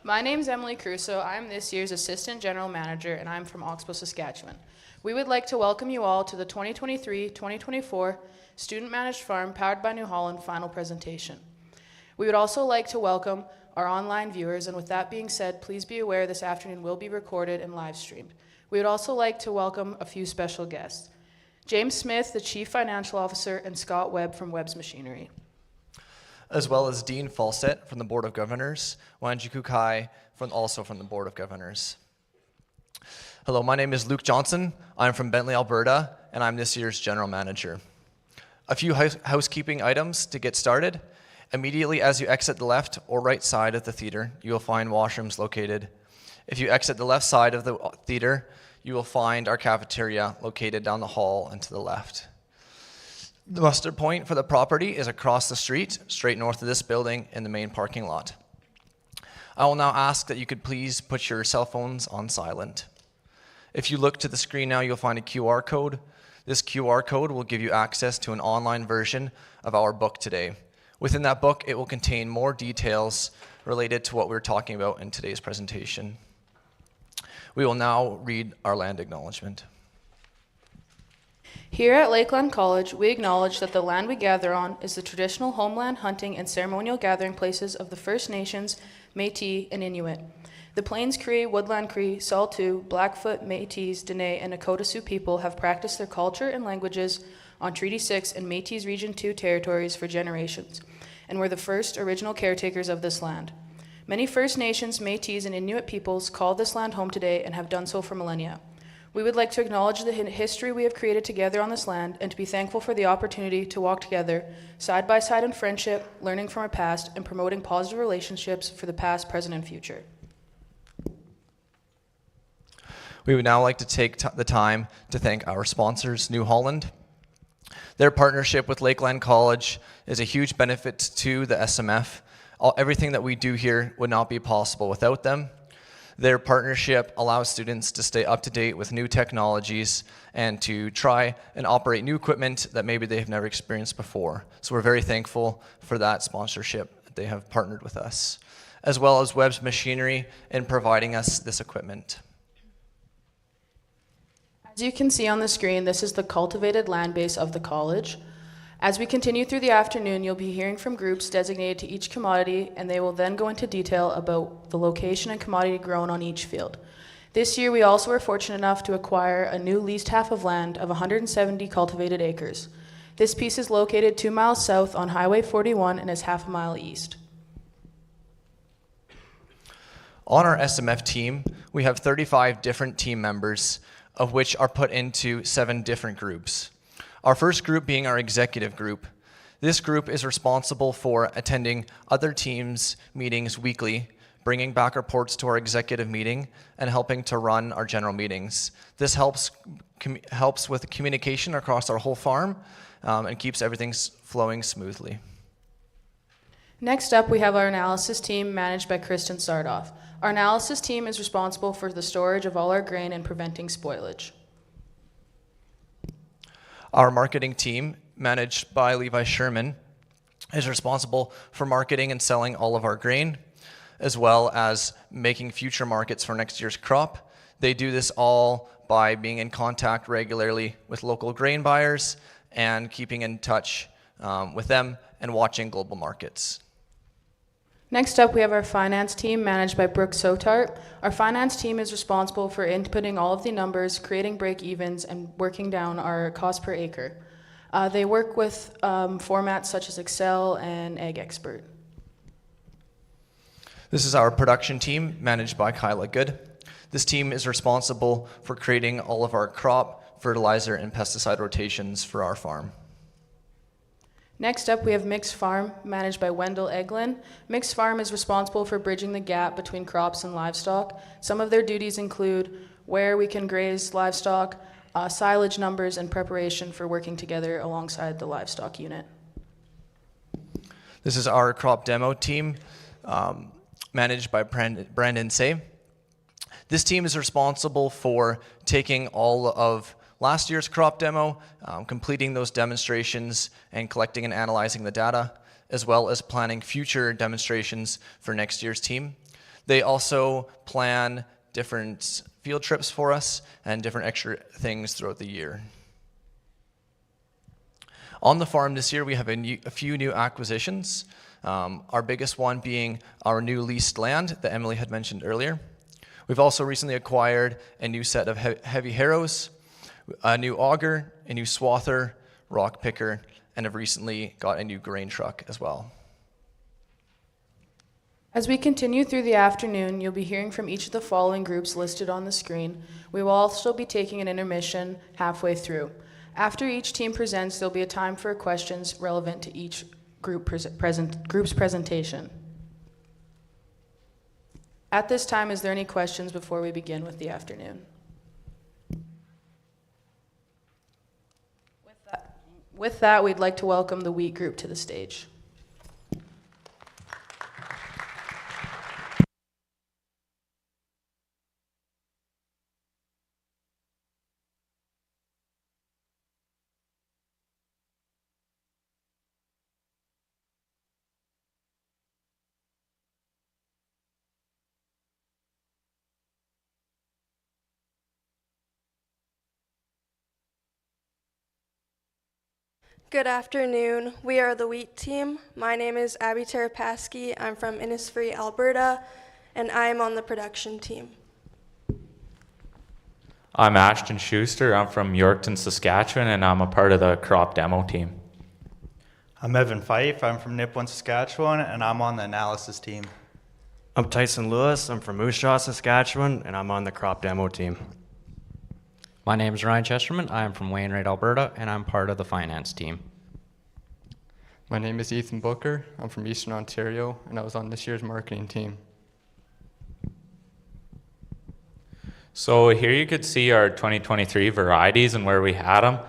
My name is Emily Crusoe. I'm this year's Assistant General Manager, and I'm from Oxbow, Saskatchewan. We would like to welcome you all to the 2023-2024 Student Managed Farm Powered by New Holland final presentation. We would also like to welcome our online viewers, and with that being said, please be aware this afternoon will be recorded and live streamed. We would also like to welcome a few special guests. James Smith, the Chief Financial Officer, and Scott Webb from Webb's Machinery. As well as Dean Falsett from the Board of Governors, Wanjiku Kai also from the Board of Governors. Hello, my name is Luke Johnson. I'm from Bentley, Alberta, and I'm this year's General Manager. A few housekeeping items to get started. Immediately as you exit the left or right side of the theater, you will find washrooms located. If you exit the left side of the theater, you will find our cafeteria located down the hall and to the left. The muster point for the property is across the street, straight north of this building in the main parking lot. I will now ask that you could please put your cell phones on silent. If you look to the screen now, you'll find a QR code. This QR code will give you access to an online version of our book today. Within that book, it will contain more details related to what we're talking about in today's presentation. We will now read our land acknowledgement. Here at Lakeland College, we acknowledge that the land we gather on is the traditional homeland, hunting, and ceremonial gathering places of the First Nations, Métis, and Inuit. The Plains Cree, Woodland Cree, Saulteaux, Blackfoot, Métis, Dene, and Nakota Sioux people have practiced their culture and languages on Treaty 6 and Métis Region 2 territories for generations, and were the first original caretakers of this land. Many First Nations, Métis, and Inuit peoples call this land home today and have done so for millennia. We would like to acknowledge the history we have created together on this land and to be thankful for the opportunity to walk together, side by side in friendship, learning from our past, and promoting positive relationships for the past, present, and future. We would now like to take the time to thank our sponsors, New Holland. Their partnership with Lakeland College is a huge benefit to the SMF. Everything that we do here would not be possible without them. Their partnership allows students to stay up to date with new technologies and to try and operate new equipment that maybe they've never experienced before. So we're very thankful for that sponsorship that they have partnered with us, as well as Webb's Machinery in providing us this equipment. As you can see on the screen, this is the cultivated land base of the college. As we continue through the afternoon, you'll be hearing from groups designated to each commodity, and they will then go into detail about the location and commodity grown on each field. This year, we also were fortunate enough to acquire a new leased half of land of 170 cultivated acres. This piece is located 2 miles south on Highway 41 and is half a mile east. On our SMF team, we have 35 different team members, of which are put into 7 different groups. Our first group being our executive group. This group is responsible for attending other teams' meetings weekly, bringing back reports to our executive meeting, and helping to run our general meetings. This helps with the communication across our whole farm and keeps everything flowing smoothly. Next up, we have our analysis team managed by Kristen Sardoff. Our analysis team is responsible for the storage of all our grain and preventing spoilage. Our marketing team, managed by Levi Sherman, is responsible for marketing and selling all of our grain, as well as making future markets for next year's crop. They do this all by being in contact regularly with local grain buyers and keeping in touch with them and watching global markets. Next up, we have our finance team managed by Brooke Sotart. Our finance team is responsible for inputting all of the numbers, creating break-evens, and working down our cost per acre. They work with formats such as Excel and Ag Expert. This is our production team managed by Kyla Good. This team is responsible for creating all of our crop, fertilizer, and pesticide rotations for our farm. Next up, we have Mixed Farm, managed by Wendell Eglin. Mixed Farm is responsible for bridging the gap between crops and livestock. Some of their duties include where we can graze livestock, silage numbers, and preparation for working together alongside the livestock unit. This is our crop demo team, managed by Brandon Say. This team is responsible for taking all of last year's crop demo, completing those demonstrations and collecting and analyzing the data, as well as planning future demonstrations for next year's team. They also plan different field trips for us and different extra things throughout the year. On the farm this year, we have a few new acquisitions. Our biggest one being our new leased land that Emily had mentioned earlier. We've also recently acquired a new set of heavy harrows, a new auger, a new swather, rock picker, and have recently got a new grain truck as well. As we continue through the afternoon, you'll be hearing from each of the following groups listed on the screen. We will also be taking an intermission halfway through. After each team presents, there'll be a time for questions relevant to each group's presentation. At this time, is there any questions before we begin with the afternoon? With that, we'd like to welcome the wheat group to the stage. Good afternoon. We are the wheat team. My name is Abby Tarapaski. I'm from Innisfree, Alberta, and I am on the production team. I'm Ashton Schuster. I'm from Yorkton, Saskatchewan, and I'm a part of the crop demo team. I'm Evan Fife. I'm from Nipawin, Saskatchewan, and I'm on the analysis team. I'm Tyson Lewis. I'm from Moose Jaw, Saskatchewan, and I'm on the crop demo team. My name is Ryan Chesterman. I am from Wainwright, Alberta, and I'm part of the finance team. My name is Ethan Booker. I'm from Eastern Ontario, and I was on this year's marketing team. So here you could see our 2023 varieties and where we had them.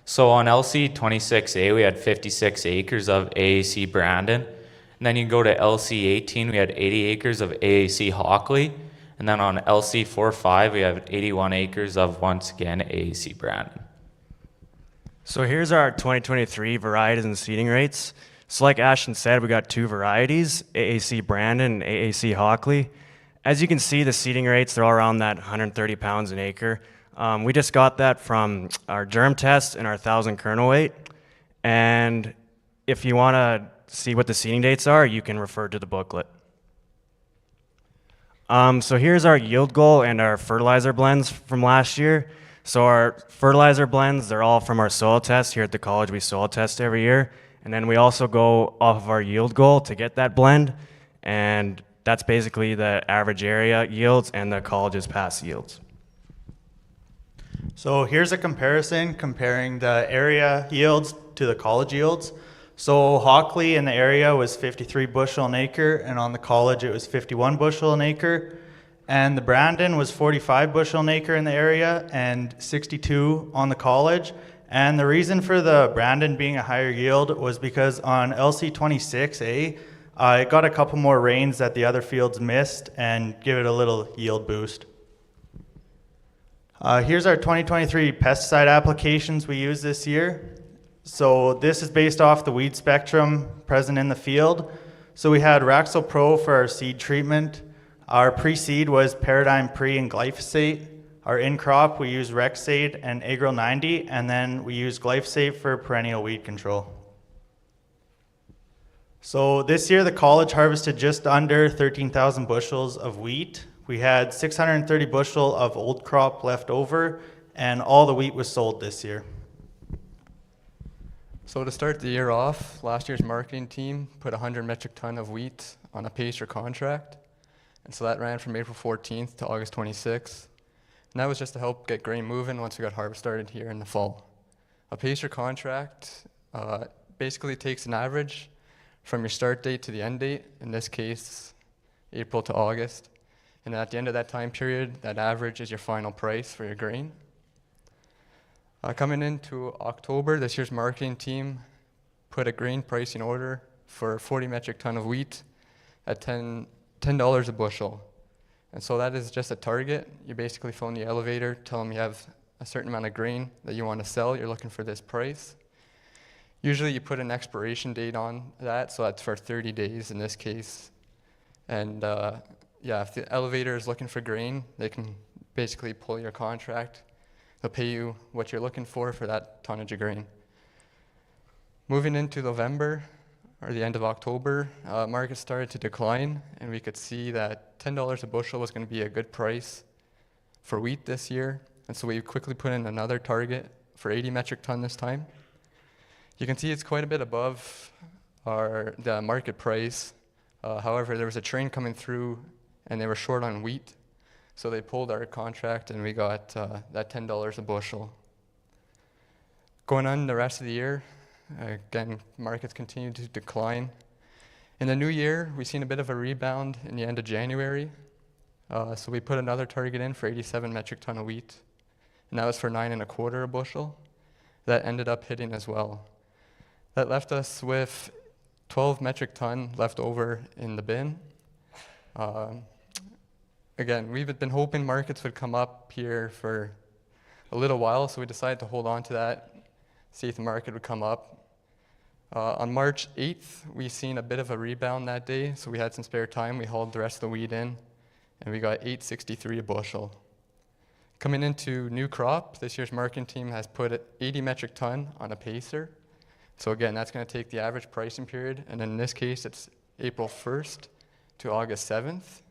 So on LC 26A, we had 56 acres of AAC Brandon. And then you go to LC 18, we had 80 acres of AAC Hockley. And then on LC 45, we have 81 acres of, once again, AAC Brandon. So here's our 2023 varieties and seeding rates. So like Ashton said, we got two varieties, AAC Brandon and AAC Hockley. As you can see, the seeding rates, they're all around that 130 pounds an acre. We just got that from our germ test and our 1,000 kernel weight. And if you want to see what the seeding dates are, you can refer to the booklet. So here's our yield goal and our fertilizer blends from last year. So our fertilizer blends, they're all from our soil test. Here at the college, we soil test every year. And then we also go off of our yield goal to get that blend. And that's basically the average area yields and the college's past yields. So here's a comparison comparing the area yields to the college yields. So Hockley in the area was 53 bushel an acre, and on the college it was 51 bushel an acre. And the Brandon was 45 bushel an acre in the area and 62 on the college. And the reason for the Brandon being a higher yield was because on LC 26A, it got a couple more rains that the other fields missed and give it a little yield boost. Here's our 2023 pesticide applications we used this year. So this is based off the weed spectrum present in the field. So we had Raxil Pro for our seed treatment. Our pre-seed was Paradigm Pre and glyphosate. Our in-crop, we used Rexate and Agro 90, and then we used glyphosate for perennial weed control. So this year the college harvested just under 13,000 bushels of wheat. We had 630 bushel of old crop left over, and all the wheat was sold this year. So to start the year off, last year's marketing team put 100 metric ton of wheat on a pacer contract. And so that ran from April 14th to August 26th. And that was just to help get grain moving once we got harvest started here in the fall. A pacer contract basically takes an average from your start date to the end date, in this case, April to August. And at the end of that time period, that average is your final price for your grain. Coming into October, this year's marketing team put a grain pricing order for 40 metric ton of wheat at $10 a bushel. And so that is just a target. You basically phone the elevator, tell them you have a certain amount of grain that you want to sell, you're looking for this price. Usually you put an expiration date on that, so that's for 30 days in this case. And yeah, if the elevator is looking for grain, they can basically pull your contract. They'll pay you what you're looking for that tonnage of grain. Moving into November, or the end of October, market started to decline, and we could see that $10 a bushel was going to be a good price for wheat this year. And so we quickly put in another target for 80 metric ton this time. You can see it's quite a bit above the market price. However, there was a train coming through and they were short on wheat. So they pulled our contract and we got that $10 a bushel. Going on the rest of the year, again, markets continue to decline. In the new year, we've seen a bit of a rebound in the end of January. So we put another target in for 87 metric ton of wheat. And that was for 9.25 a bushel. That ended up hitting as well. That left us with 12 metric ton left over in the bin. Again, we've been hoping markets would come up here for a little while, so we decided to hold on to that, see if the market would come up. On March 8th, we seen a bit of a rebound that day, so we had some spare time. We hauled the rest of the wheat in, and we got 8.63 a bushel. Coming into new crop, this year's marketing team has put 80 metric ton on a pacer. So again, that's going to take the average pricing period, and in this case, it's April 1st to August 7th.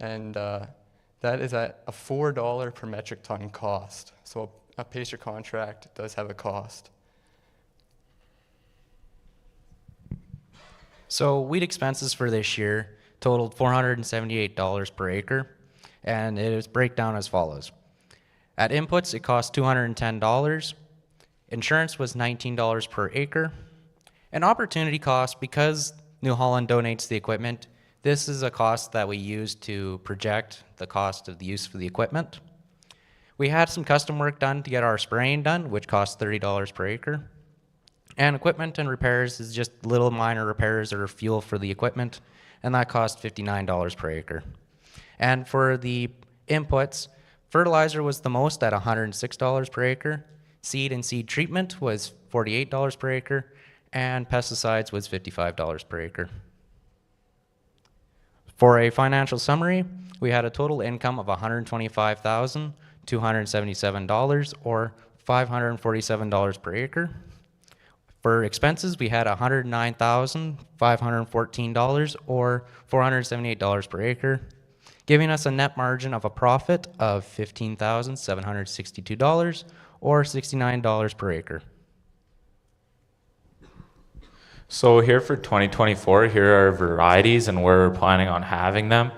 And that is at a $4 per metric ton cost. So a pacer contract does have a cost. So wheat expenses for this year totaled $478 per acre, and it is breakdown as follows. At inputs, it cost $210. Insurance was $19 per acre. And opportunity cost, because New Holland donates the equipment, this is a cost that we use to project the cost of the use for the equipment. We had some custom work done to get our spraying done, which cost $30 per acre. And equipment and repairs is just little minor repairs or fuel for the equipment, and that cost $59 per acre. And for the inputs, fertilizer was the most at $106 per acre. Seed and seed treatment was $48 per acre, and pesticides was $55 per acre. For a financial summary, we had a total income of $125,277, or $547 per acre. For expenses, we had $109,514, or $478 per acre, giving us a net margin of a profit of $15,762, or $69 per acre. So here for 2024, here are varieties and where we're planning on having them.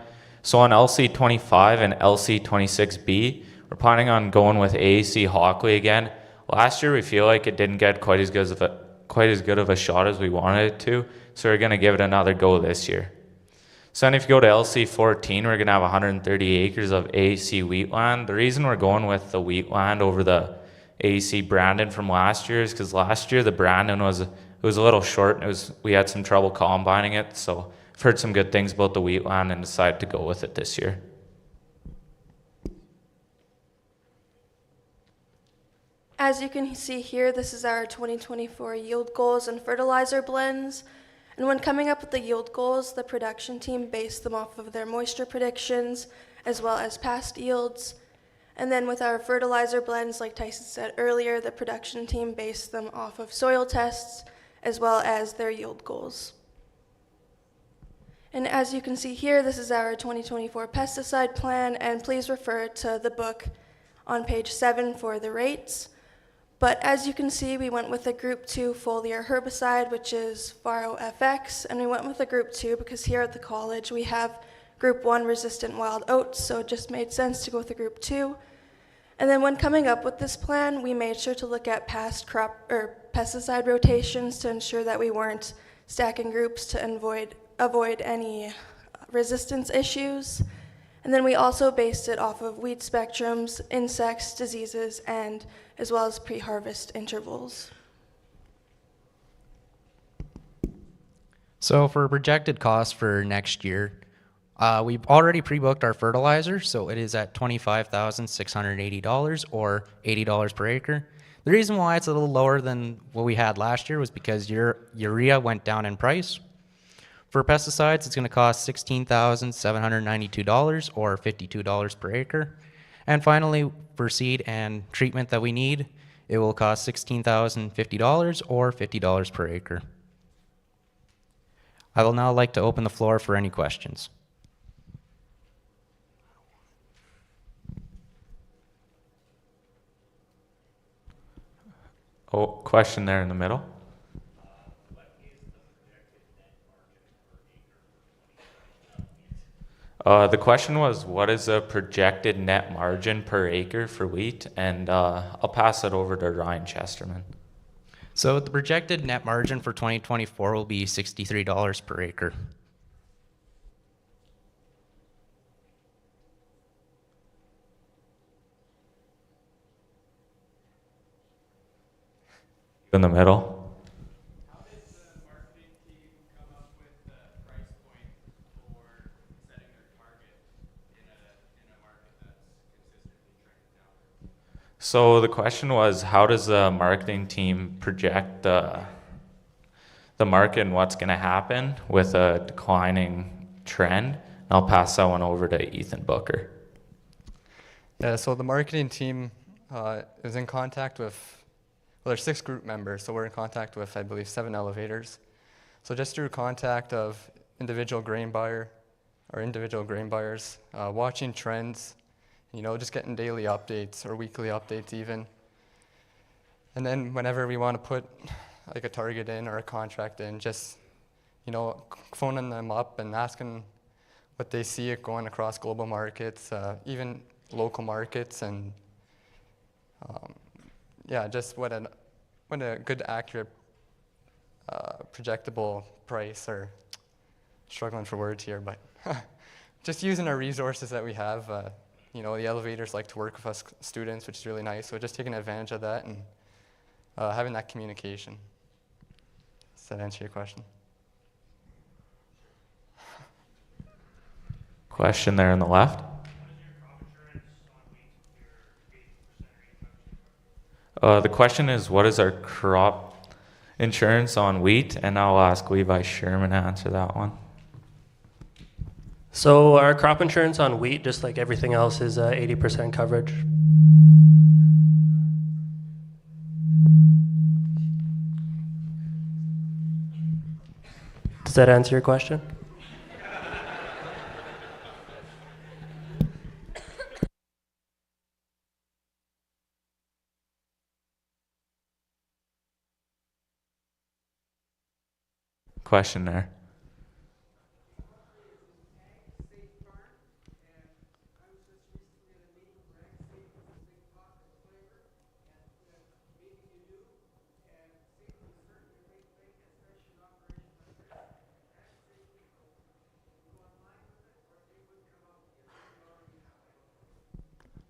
So on LC25 and LC26B, we're planning on going with AAC Hockley again. Last year, we feel like it didn't get quite as good of a shot as we wanted it to, so we're going to give it another go this year. So then if you go to LC14, we're going to have 130 acres of AAC wheatland. The reason we're going with the wheatland over the AAC Brandon from last year is because last year the Brandon was a little short. We had some trouble combining it, so I've heard some good things about the wheatland and decided to go with it this year. As you can see here, this is our 2024 yield goals and fertilizer blends. And when coming up with the yield goals, the production team based them off of their moisture predictions as well as past yields. And then with our fertilizer blends, like Tyson said earlier, the production team based them off of soil tests as well as their yield goals. And as you can see here, this is our 2024 pesticide plan, and please refer to the book on page 7 for the rates. But as you can see, we went with a group 2 foliar herbicide, which is Faro FX, and we went with a group 2 because here at the college we have group 1 resistant wild oats, so it just made sense to go with a group 2. And then when coming up with this plan, we made sure to look at past crop or pesticide rotations to ensure that we weren't stacking groups to avoid any resistance issues. And then we also based it off of weed spectrums, insects, diseases, and as well as pre-harvest intervals. So for projected costs for next year, We've already pre-booked our fertilizer, so it is at $25,680 or $80 per acre. The reason why it's a little lower than what we had last year was because your urea went down in price. For pesticides, it's going to cost $16,792 or $52 per acre. And finally, for seed and treatment that we need, it will cost $16,050 or $50 per acre. I will now like to open the floor for any questions. Oh, question there in the middle. The question was, what is the projected net margin per acre for wheat? And I'll pass it over to Ryan Chesterman. So the projected net margin for 2024 will be $63 per acre. In the middle. So the question was, how does the marketing team project the market and what's going to happen with a declining trend? And I'll pass that one over to Ethan Booker. Yeah, so the marketing team is in contact with, well, there's 6 group members, so we're in contact with, I believe, 7 elevators. So just through contact of individual grain buyers, watching trends, just getting daily updates or weekly updates even. And then whenever we want to put like a target in or a contract in, just, phoning them up and asking what they see it going across global markets, even local markets, and just what a good, accurate, projectable price, or struggling for words here, but just using our resources that we have. The elevators like to work with us students, which is really nice. So just taking advantage of that and having that communication. Does that answer your question? Question there on the left. The question is, what is our crop insurance on wheat? And I'll ask Levi Sherman to answer that one. So our crop insurance on wheat, just like everything else, is 80% coverage. Does that answer your question? Question there.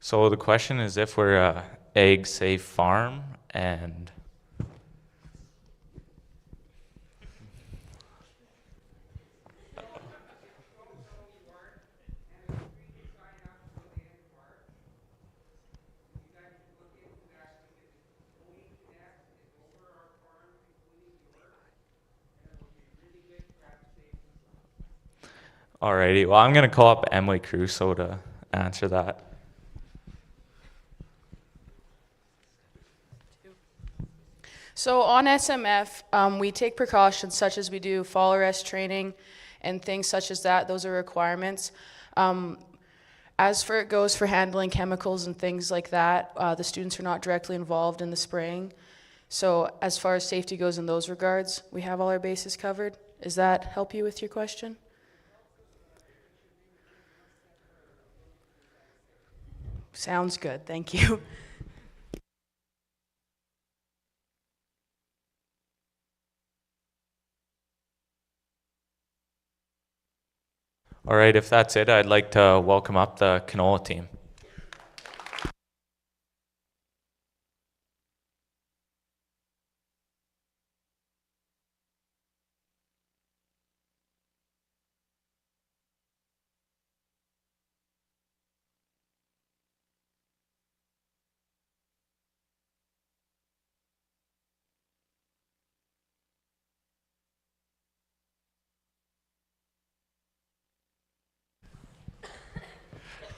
So the question is if we're a egg safe farm, and alrighty, well, I'm going to call up Emily Crusoe to answer that. So on SMF, we take precautions such as we do fall arrest training and things such as that. Those are requirements. As for it goes for handling chemicals and things like that, the students are not directly involved in the spraying. So as far as safety goes in those regards, we have all our bases covered. Does that help you with your question? Sounds good, thank you. All right, if that's it, I'd like to welcome up the Canola team.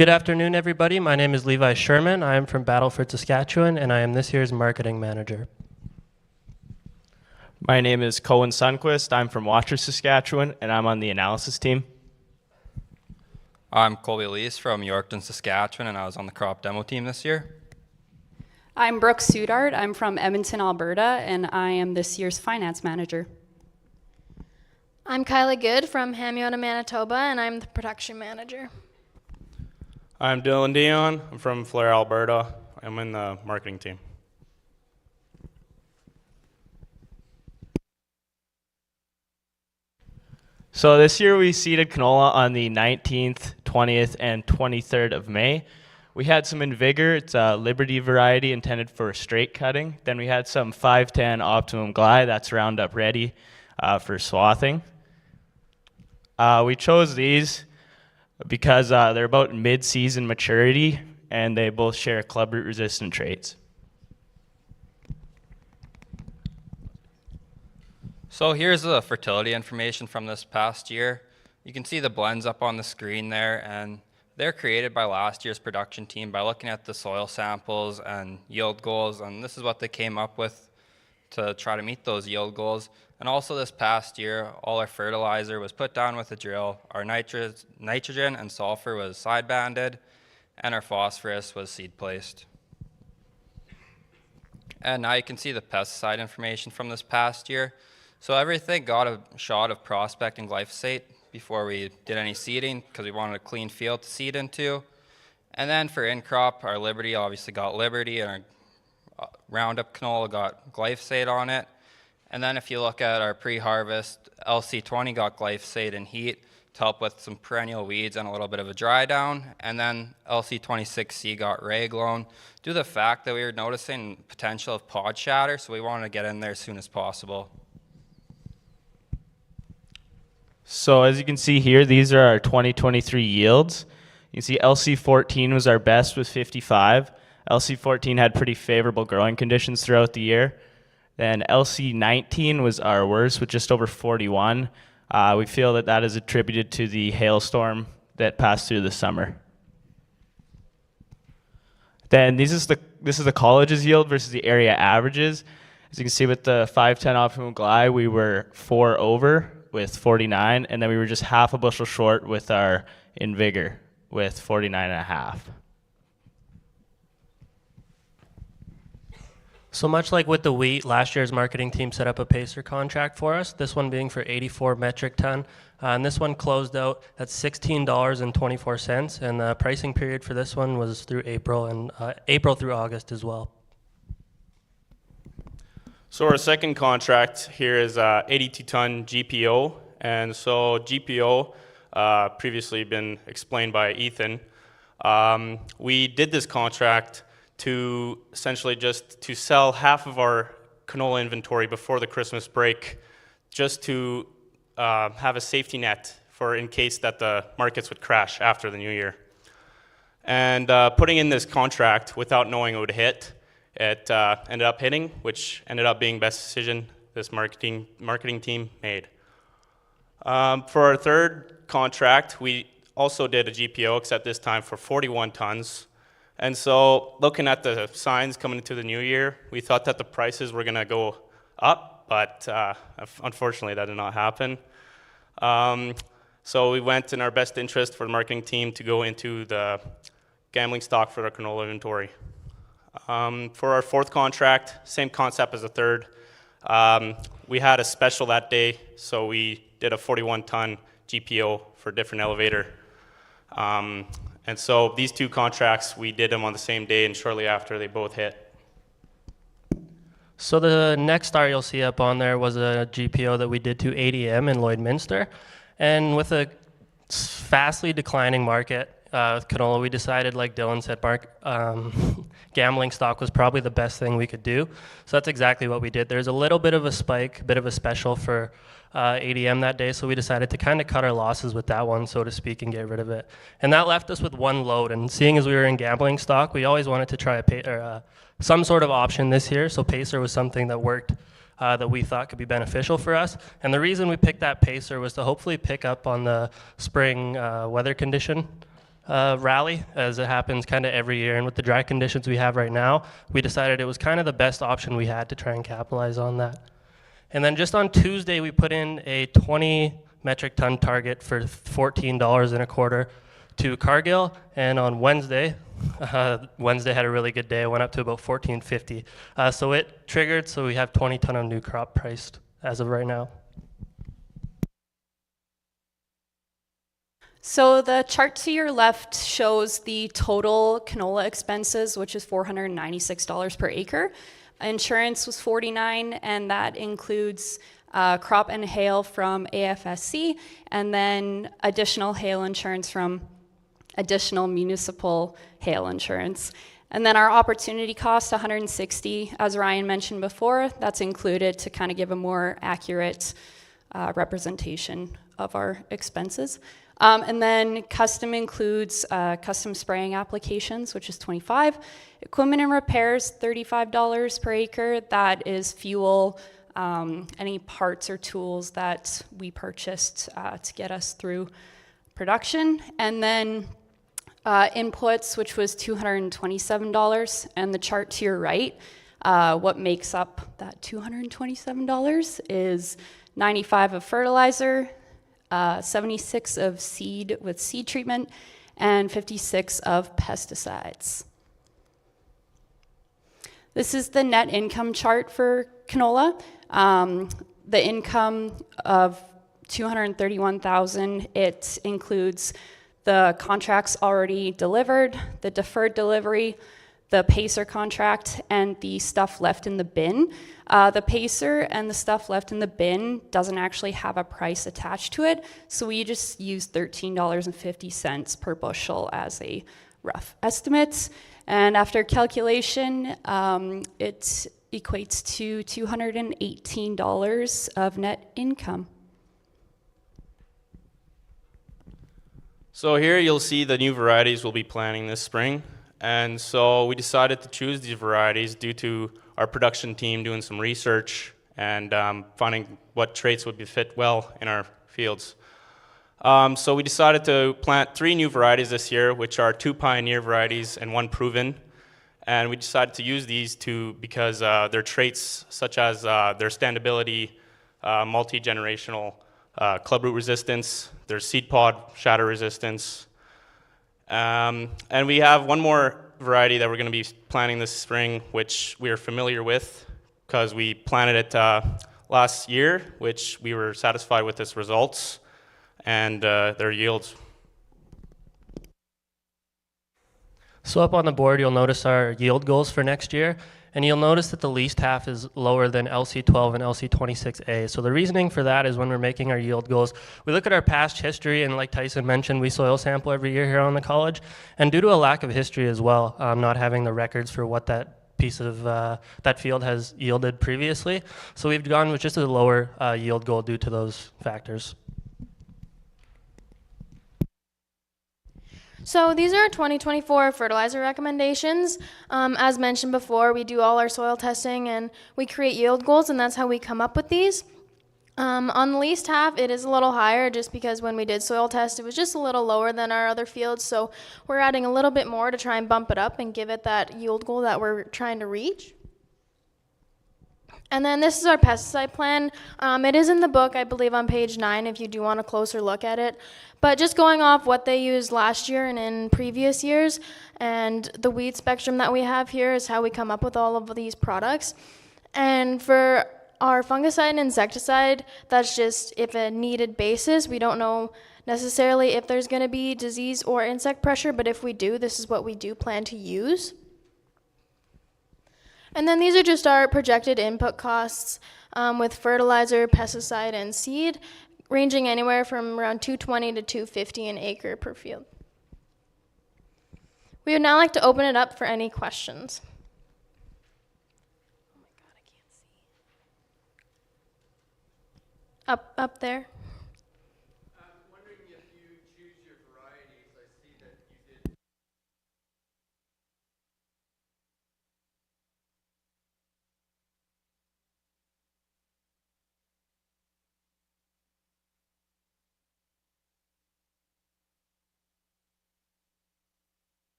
Good afternoon, everybody. My name is Levi Sherman. I am from Battleford, Saskatchewan, and I am this year's marketing manager. My name is Cohen Sunquist. I'm from Watrous, Saskatchewan, and I'm on the analysis team. I'm Colby Lees from Yorkton, Saskatchewan, and I was on the crop demo team this year. I'm Brooke Sudart. I'm from Edmonton, Alberta, and I am this year's finance manager. I'm Kyla Good from Hamiota, Manitoba, and I'm the production manager. I'm Dylan Dion. I'm from Flair, Alberta. I'm in the marketing team. So this year we seeded canola on the 19th, 20th, and 23rd of May. We had some Invigor, it's a Liberty variety intended for straight cutting. Then we had some 510 Optimum Glide, that's Roundup ready for swathing. We chose these because they're about mid-season maturity and they both share club root resistant traits. So here's the fertility information from this past year. You can see the blends up on the screen there, and they're created by last year's production team by looking at the soil samples and yield goals, and this is what they came up with to try to meet those yield goals. And also this past year, all our fertilizer was put down with a drill, our nitrogen and sulfur was side banded, and our phosphorus was seed placed. And now you can see the pesticide information from this past year. So everything got a shot of Prospect and glyphosate before we did any seeding because we wanted a clean field to seed into. And then for in-crop, our Liberty obviously got Liberty, and our Roundup canola got glyphosate on it. And then if you look at our pre-harvest, LC20 got glyphosate and heat to help with some perennial weeds and a little bit of a dry down. And then LC26C got Raglone due to the fact that we were noticing potential of pod shatter, so we wanted to get in there as soon as possible. So as you can see here, these are our 2023 yields. You can see LC14 was our best with 55. LC14 had pretty favorable growing conditions throughout the year. Then LC19 was our worst with just over 41. We feel that that is attributed to the hailstorm that passed through the summer. Then this is the college's yield versus the area averages. As you can see with the 510 Optimum Glide, we were 4 over with 49, and then we were just half a bushel short with our Invigor with 49.5. So much like with the wheat, last year's marketing team set up a pacer contract for us, this one being for 84 metric ton. And this one closed out at $16.24, and the pricing period for this one was through April, and April through August as well. So our second contract here is 82-ton GPO, and so GPO, previously been explained by Ethan. We did this contract to essentially just to sell half of our canola inventory before the Christmas break, just to have a safety net for in case that the markets would crash after the new year. And putting in this contract without knowing it would hit, it ended up hitting, which ended up being best decision this marketing team made. For our third contract, we also did a GPO, except this time for 41 tons. And so looking at the signs coming into the new year, we thought that the prices were gonna go up, but unfortunately that did not happen. So we went in our best interest for the marketing team to go into the gambling stock for our canola inventory. For our fourth contract, same concept as the third. We had a special that day, so we did a 41-ton GPO for a different elevator. And so these two contracts, we did them on the same day, and shortly after, they both hit. So the next star you'll see up on there was a GPO that we did to ADM in Lloydminster. And with a fastly declining market with canola, we decided, like Dylan said, gambling stock was probably the best thing we could do. So that's exactly what we did. There's a little bit of a spike, a bit of a special for ADM that day, so we decided to kind of cut our losses with that one, so to speak, and get rid of it. And that left us with one load, and seeing as we were in gambling stock, we always wanted to try some sort of option this year, so pacer was something that worked, that we thought could be beneficial for us. And the reason we picked that pacer was to hopefully pick up on the spring weather condition rally, as it happens kind of every year. And with the dry conditions we have right now, we decided it was kind of the best option we had to try and capitalize on that. And then just on Tuesday, we put in a 20 metric ton target for $14 and a quarter to Cargill. And on Wednesday, Wednesday had a really good day. It went up to about $14.50. So it triggered, so we have 20 ton of new crop priced as of right now. So the chart to your left shows the total canola expenses, which is $496 per acre. Insurance was $49, and that includes crop and hail from AFSC, and then additional hail insurance from additional municipal hail insurance. And then our opportunity cost, $160, as Ryan mentioned before, that's included to kind of give a more accurate representation of our expenses. And then custom includes custom spraying applications, which is $25. Equipment and repairs, $35 per acre. That is fuel, any parts or tools that we purchased to get us through production. And then inputs, which was $227. And the chart to your right, what makes up that $227 is 95 of fertilizer, 76 of seed with seed treatment, and 56 of pesticides. This is the net income chart for canola. The income of $231,000, it includes the contracts already delivered, the deferred delivery, the PACER contract, and the stuff left in the bin. The PACER and the stuff left in the bin doesn't actually have a price attached to it, so we just use $13.50 per bushel as a rough estimate. And after calculation, it equates to $218 of net income. So here you'll see the new varieties we'll be planting this spring. And so we decided to choose these varieties due to our production team doing some research and finding what traits would be fit well in our fields. So we decided to plant 3 new varieties this year, which are 2 pioneer varieties and 1 proven. And we decided to use these because their traits, such as their standability, multi-generational clubroot resistance, their seed pod shatter resistance. And we have 1 more variety that we're going to be planting this spring, which we are familiar with because we planted it last year, which we were satisfied with its results and their yields. So up on the board, you'll notice our yield goals for next year. And you'll notice that the least half is lower than LC12 and LC26A. So the reasoning for that is when we're making our yield goals, we look at our past history, and like Tyson mentioned, we soil sample every year here on the college. And due to a lack of history as well, not having the records for what that piece of that field has yielded previously, so we've gone with just a lower yield goal due to those factors. So these are 2024 fertilizer recommendations. As mentioned before, we do all our soil testing and we create yield goals, and that's how we come up with these. On the least half, it is a little higher just because when we did soil test, it was just a little lower than our other fields. So we're adding a little bit more to try and bump it up and give it that yield goal that we're trying to reach. And then this is our pesticide plan. It is in the book, I believe, on page 9 if you do want a closer look at it. But just going off what they used last year and in previous years, and the weed spectrum that we have here is how we come up with all of these products. And for our fungicide and insecticide, that's just if a needed basis. We don't know necessarily if there's going to be disease or insect pressure, but if we do, this is what we do plan to use. And then these are just our projected input costs with fertilizer, pesticide, and seed, ranging anywhere from around $220 to $250 an acre per field. We would now like to open it up for any questions. Oh my God, I can't see. Up there.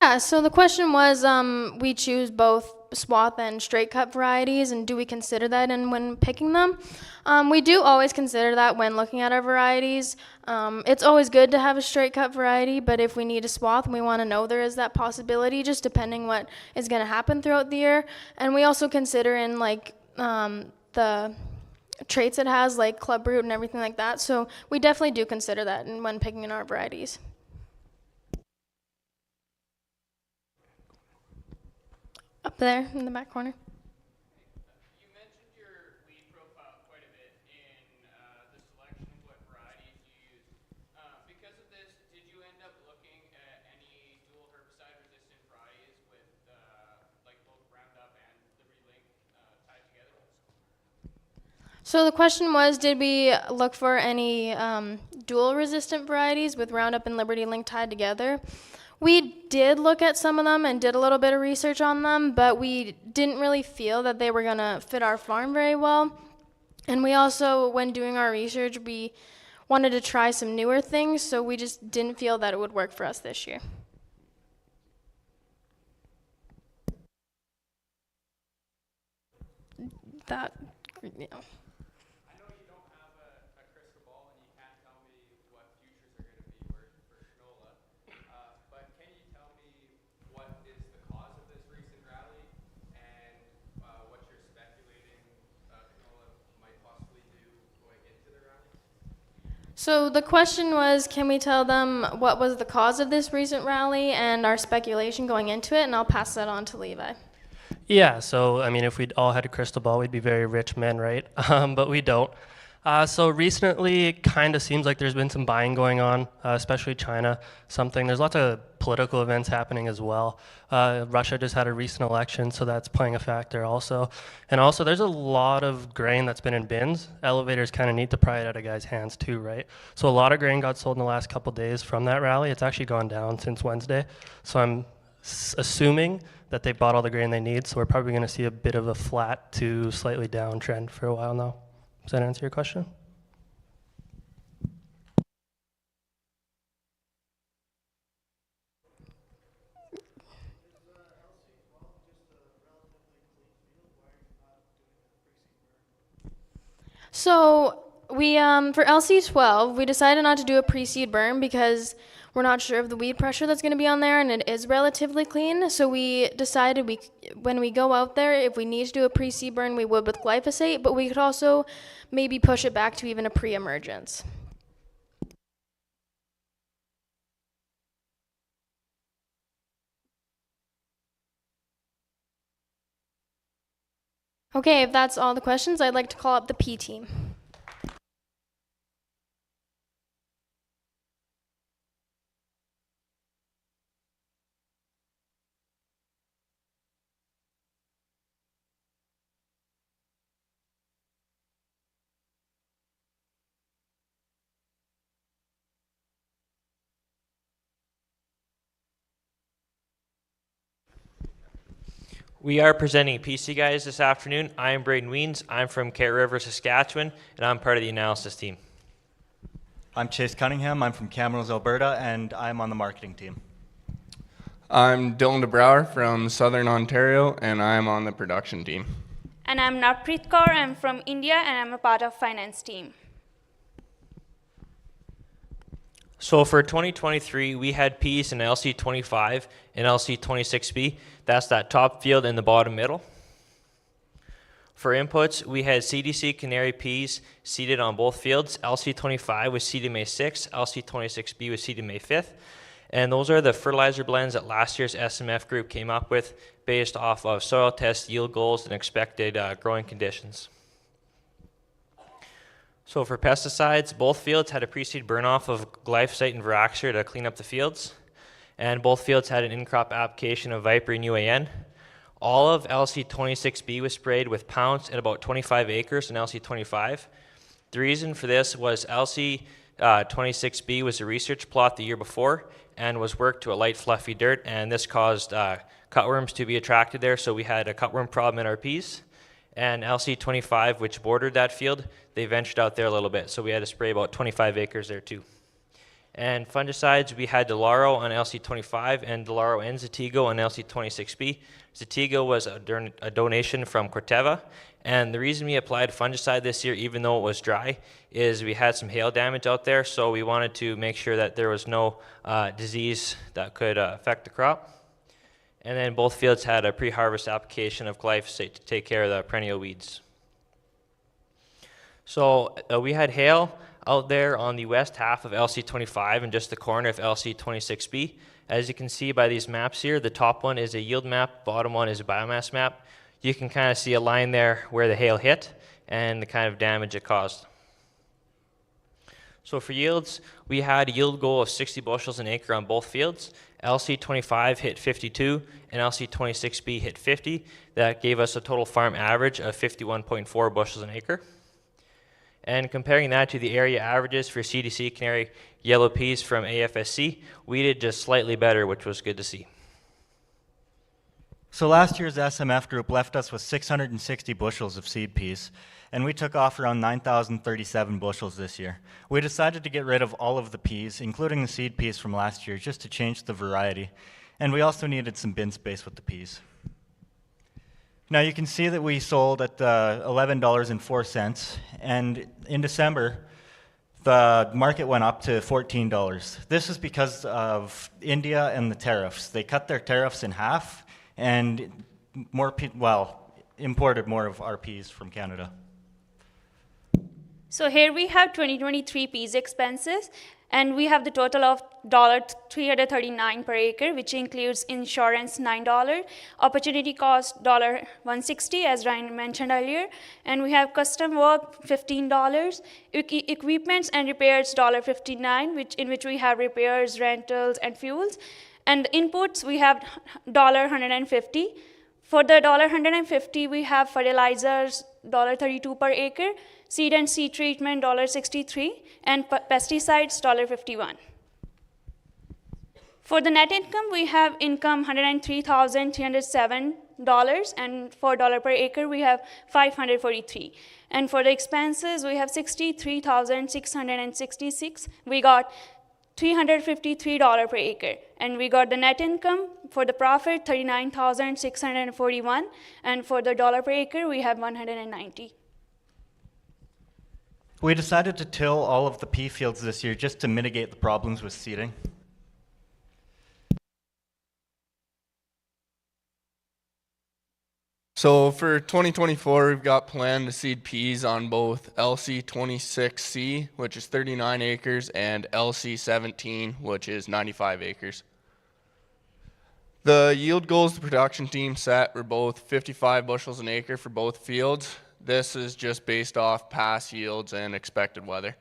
Yeah, so the question was, we choose both swath and straight cut varieties, and do we consider that in when picking them? We do always consider that when looking at our varieties. It's always good to have a straight cut variety, but if we need a swath, we want to know there is that possibility, just depending what is going to happen throughout the year. And we also consider in like the traits it has, like club root and everything like that. So we definitely do consider that when picking in our varieties. Up there in the back corner. You mentioned your weed profile quite a bit in the selection of what varieties you use. Because of this, did you end up looking at any dual herbicide-resistant varieties with like both Roundup and Liberty Link tied together? So the question was, did we look for any dual resistant varieties with Roundup and Liberty Link tied together? We did look at some of them and did a little bit of research on them, but we didn't really feel that they were going to fit our farm very well. And we also, when doing our research, we wanted to try some newer things, so we just didn't feel that it would work for us this year. That, you know. I know you don't have a crystal ball and you can't tell me what futures are going to be for canola, but can you tell me what is the cause of this recent rally and what you're speculating canola might possibly do going into the rally? So the question was, can we tell them what was the cause of this recent rally and our speculation going into it? And I'll pass that on to Levi. Yeah, so I mean, if we'd all had a crystal ball, we'd be very rich men, right? But we don't. So recently, it kind of seems like there's been some buying going on, especially China. There's lots of political events happening as well. Russia just had a recent election, so that's playing a factor also. And also, there's a lot of grain that's been in bins. Elevators kind of need to pry it out of guys' hands too, right? So a lot of grain got sold in the last couple days from that rally. It's actually gone down since Wednesday. So I'm assuming that they bought all the grain they need, so we're probably going to see a bit of a flat to slightly down trend for a while now. Does that answer your question? So we, for LC12, we decided not to do a pre-seed burn because we're not sure of the weed pressure that's going to be on there, and it is relatively clean. So we decided when we go out there, if we need to do a pre-seed burn, we would with glyphosate, but we could also maybe push it back to even a pre-emergence. Okay, if that's all the questions, I'd like to call up the P team. We are presenting PC Guys this afternoon. I am Braden Weens. I'm from Carrot River, Saskatchewan, and I'm part of the analysis team. I'm Chase Cunningham. I'm from Kamloops, Alberta, and I'm on the marketing team. I'm Dylan DeBrouwer from Southern Ontario, and I'm on the production team. And I'm Narpreet Kaur. I'm from India, and I'm a part of finance team. So for 2023, we had peas in LC25 and LC26B. That's that top field in the bottom middle. For inputs, we had CDC Canary peas seeded on both fields. LC25 was seeded May 6th, LC26B was seeded May 5th. And those are the fertilizer blends that last year's SMF group came up with based off of soil test yield goals and expected growing conditions. So for pesticides, both fields had a pre-seed burn-off of glyphosate and Viraxor to clean up the fields. And both fields had an in-crop application of Viper and UAN. All of LC26B was sprayed with Pounce at about 25 acres in LC25. The reason for this was LC26B was a research plot the year before and was worked to a light fluffy dirt, and this caused cutworms to be attracted there, so we had a cutworm problem in our peas. And LC25, which bordered that field, they ventured out there a little bit, so we had to spray about 25 acres there too. And fungicides, we had Delaro on LC25 and Delaro and Zatigo on LC26B. Zatigo was a donation from Corteva. And the reason we applied fungicide this year, even though it was dry, is we had some hail damage out there, so we wanted to make sure that there was no disease that could affect the crop. And then both fields had a pre-harvest application of glyphosate to take care of the perennial weeds. So we had hail out there on the west half of LC25 and just the corner of LC26B. As you can see by these maps here, the top one is a yield map, bottom one is a biomass map. You can kind of see a line there where the hail hit and the kind of damage it caused. So for yields, we had a yield goal of 60 bushels an acre on both fields. LC25 hit 52 and LC26B hit 50. That gave us a total farm average of 51.4 bushels an acre. And comparing that to the area averages for CDC Canary yellow peas from AFSC, we did just slightly better, which was good to see. So last year's SMF group left us with 660 bushels of seed peas, and we took off around 9,037 bushels this year. We decided to get rid of all of the peas, including the seed peas from last year, just to change the variety. And we also needed some bin space with the peas. Now you can see that we sold at $11.04, and in December, the market went up to $14. This is because of India and the tariffs. They cut their tariffs in half, and imported more of our peas from Canada. So here we have 2023 peas expenses, and we have the total of $339 per acre, which includes insurance $9, opportunity cost $160, as Ryan mentioned earlier, and we have custom work $15, equipments and repairs $59, in which we have repairs, rentals, and fuels. And inputs, we have $150. For the $150, we have fertilizers $32 per acre, seed and seed treatment $63, and pesticides $51. For the net income, we have income $103,307, and $4 per acre, we have $543. And for the expenses, we have $63,666. We got $353 per acre, and we got the net income for the profit $39,641, and for the dollar per acre we have $190. We decided to till all of the pea fields this year just to mitigate the problems with seeding. So for 2024, we've got planned to seed peas on both LC26C, which is 39 acres, and LC17, which is 95 acres. The yield goals the production team set were both 55 bushels an acre for both fields. This is just based off past yields and expected weather.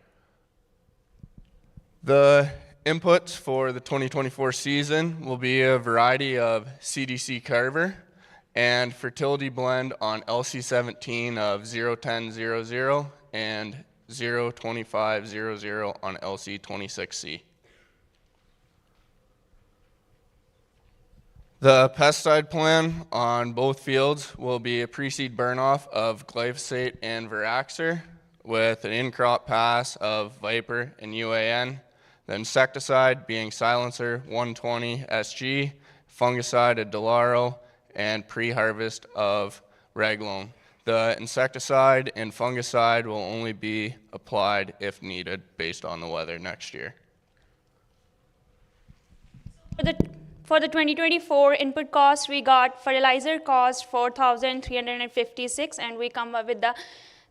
The inputs for the 2024 season will be a variety of CDC Carver and fertility blend on LC17 of 01000 and 02500 on LC26C. The pesticide plan on both fields will be a pre-seed burn-off of glyphosate and Veraxer with an in-crop pass of Viper and UAN. The insecticide being Silencer 120 SG, fungicide of Delaro, and pre-harvest of Reglone. The insecticide and fungicide will only be applied if needed based on the weather next year. For the 2024 input cost, we got fertilizer cost $4,356, and we come up with the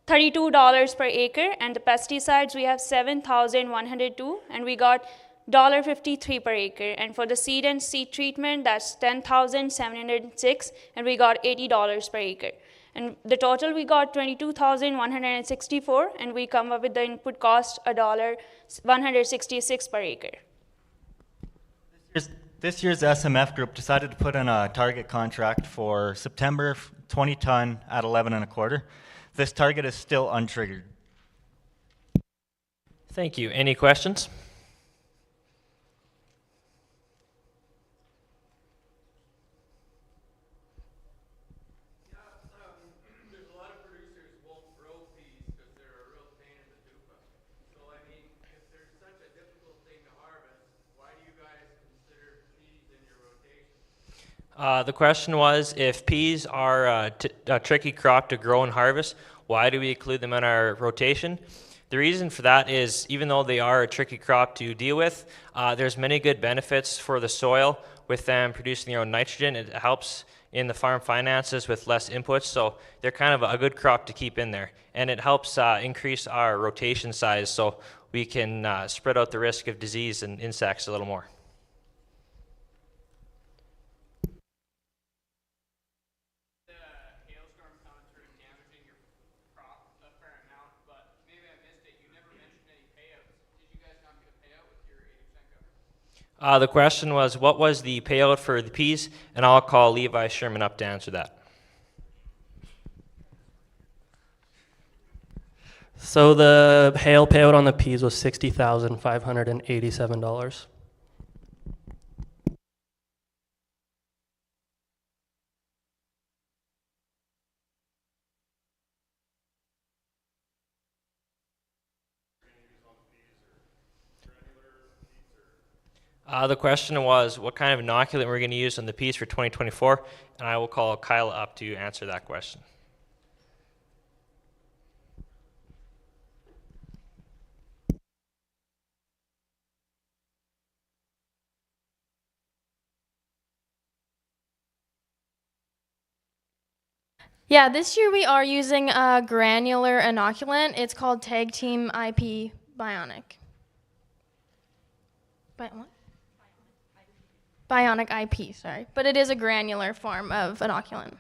$32 per acre, and the pesticides we have $7,102, and we got $1.53 per acre. And for the seed and seed treatment, that's $10,706, and we got $80 per acre. And the total we got $22,164, and we come up with the input cost $166 per acre. This year's SMF group decided to put in a target contract for September 20 ton at 11 1/4. This target is still untriggered. Thank you. Any questions? The question was, if peas are a tricky crop to grow and harvest, why do we include them in our rotation? The reason for that is, even though they are a tricky crop to deal with, there's many good benefits for the soil with them producing their own nitrogen. It helps in the farm finances with less inputs, so they're kind of a good crop to keep in there. And it helps increase our rotation size so we can spread out the risk of disease and insects a little more. The question was, what was the payout for the peas? And I'll call Levi Sherman up to answer that. So the hail payout on the peas was $60,587. The question was what kind of inoculant we're going to use on the peas for 2024, and I will call Kyla up to answer that question. Yeah, this year we are using a granular inoculant. It's called Tag Team IP Bionic. What? Bionic IP, sorry. But it is a granular form of inoculant.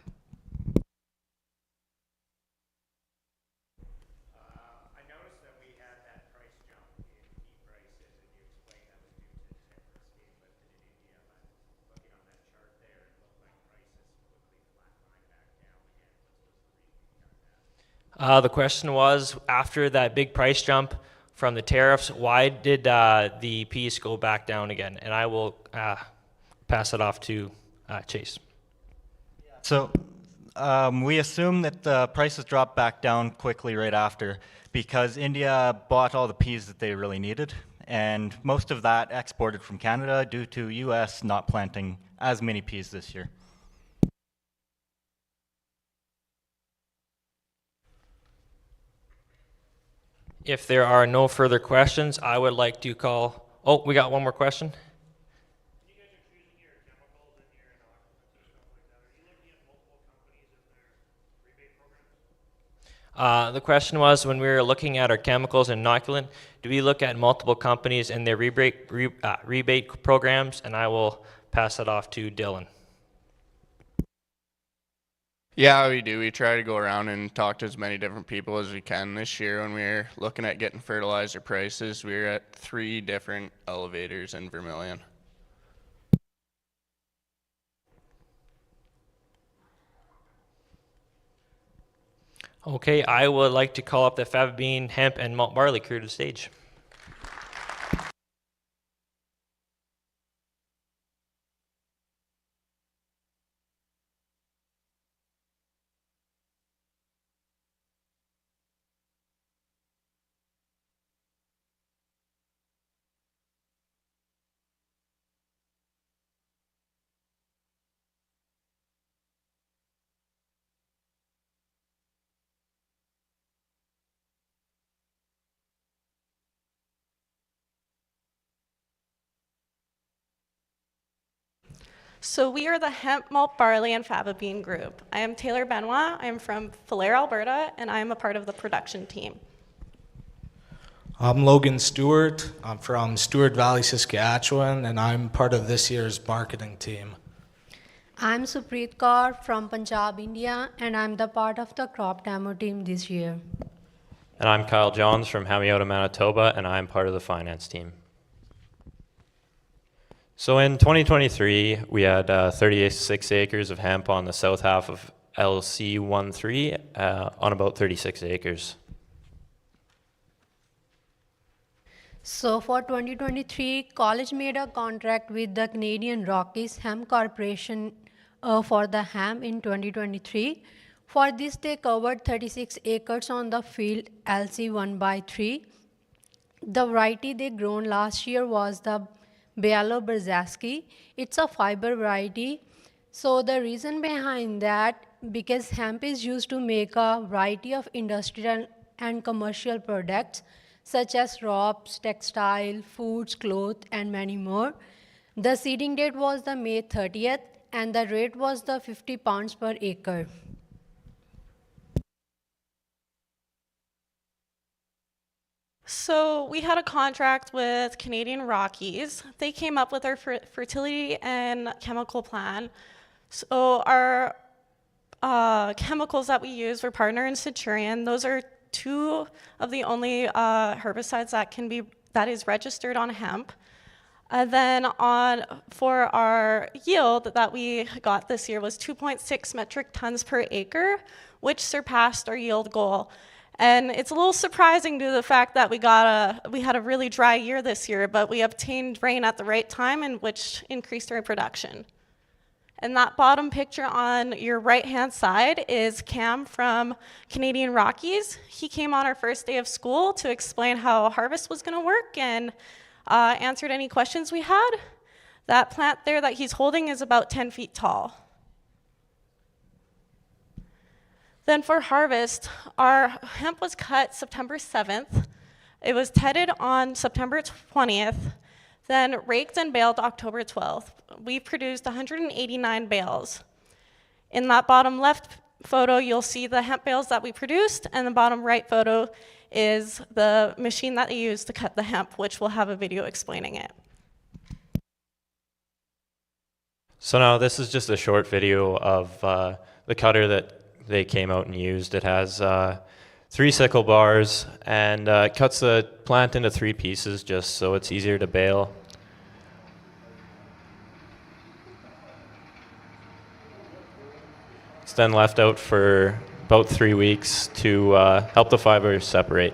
I noticed that we had that price jump in peat prices, and you explained that was due to the temperance being lifted in India, but looking on that chart there, it looked like prices quickly flatlined back down again. What was the reason behind that? The question was, after that big price jump from the tariffs, why did the peas go back down again? And I will pass it off to Chase. So we assume that the prices dropped back down quickly right after because India bought all the peas that they really needed, and most of that exported from Canada due to US not planting as many peas this year. If there are no further questions, I would like to call, oh, we got one more question. The question was, when we were looking at our chemicals and inoculant, do we look at multiple companies and their rebate programs? And I will pass it off to Dylan. Yeah, we do. We try to go around and talk to as many different people as we can. This year, when we were looking at getting fertilizer prices, we were at 3 different elevators in Vermilion. Okay, I would like to call up the fava bean, hemp, and malt barley crew to the stage. So we are the Hemp, Malt, Barley, and Fava Bean group. I am Taylor Benoit. I am from Falher, Alberta, and I am a part of the production team. I'm Logan Stewart. I'm from Stewart Valley, Saskatchewan, and I'm part of this year's marketing team. I'm Supreet Kaur from Punjab, India, and I'm the part of the crop demo team this year. And I'm Kyle Johns from Hamiota, Manitoba, and I'm part of the finance team. So in 2023, we had 36 acres of hemp on the south half of LC13 on about 36 acres. So for 2023, college made a contract with the Canadian Rockies Hemp Corporation for the hemp in 2023. For this, they covered 36 acres on the field LC1/3. The variety they grown last year was the Bialo Berzaski. It's a fiber variety. So the reason behind that, because hemp is used to make a variety of industrial and commercial products such as ropes, textile, foods, clothes, and many more. The seeding date was the May 30th, and the rate was the 50 pounds per acre. So we had a contract with Canadian Rockies. They came up with our fertility and chemical plan. So our chemicals that we use were Partner and Centurion. Those are two of the only herbicides that is registered on hemp. And then for our yield that we got this year was 2.6 metric tons per acre, which surpassed our yield goal. And it's a little surprising due to the fact that we had a really dry year this year, but we obtained rain at the right time, and which increased our production. And that bottom picture on your right-hand side is Cam from Canadian Rockies. He came on our first day of school to explain how harvest was going to work and answered any questions we had. That plant there that he's holding is about 10 feet tall. Then for harvest, our hemp was cut September 7th. It was tedded on September 20th, then raked and baled October 12th. We produced 189 bales. In that bottom left photo, you'll see the hemp bales that we produced, and the bottom right photo is the machine that they used to cut the hemp, which will have a video explaining it. So now this is just a short video of the cutter that they came out and used. It has 3 sickle bars and cuts the plant into 3 pieces just so it's easier to bale. It's then left out for about 3 weeks to help the fibers separate.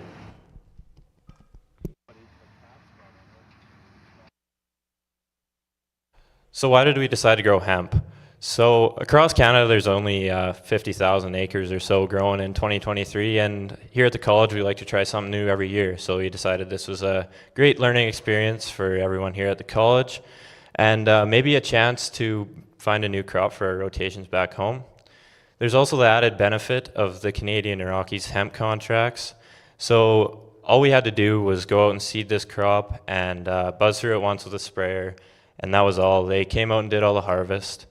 So why did we decide to grow hemp? So across Canada, there's only 50,000 acres or so growing in 2023, and here at the college, we like to try something new every year. So we decided this was a great learning experience for everyone here at the college, and maybe a chance to find a new crop for our rotations back home. There's also the added benefit of the Canadian Rockies hemp contracts. So all we had to do was go out and seed this crop and buzz through it once with a sprayer, and that was all. They came out and did all the harvest.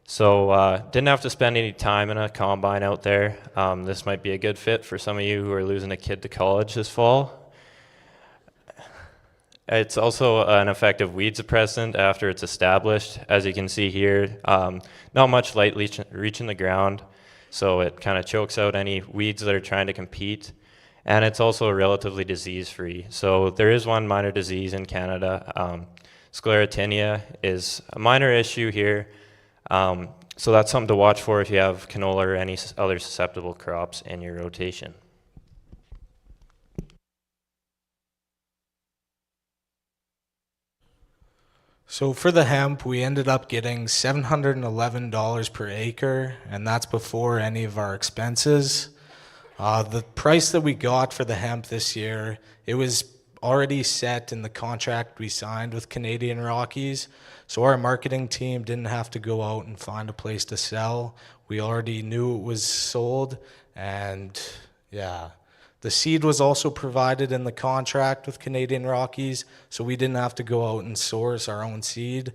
So didn't have to spend any time in a combine out there. This might be a good fit for some of you who are losing a kid to college this fall. It's also an effective weed suppressant after it's established. As you can see here, not much light reaching the ground, so it kind of chokes out any weeds that are trying to compete. And it's also relatively disease-free. So there is one minor disease in Canada. Sclerotinia is a minor issue here. So that's something to watch for if you have canola or any other susceptible crops in your rotation. So for the hemp, we ended up getting $711 per acre, and that's before any of our expenses. The price that we got for the hemp this year, it was already set in the contract we signed with Canadian Rockies, so our marketing team didn't have to go out and find a place to sell. We already knew it was sold, and yeah. The seed was also provided in the contract with Canadian Rockies, so we didn't have to go out and source our own seed.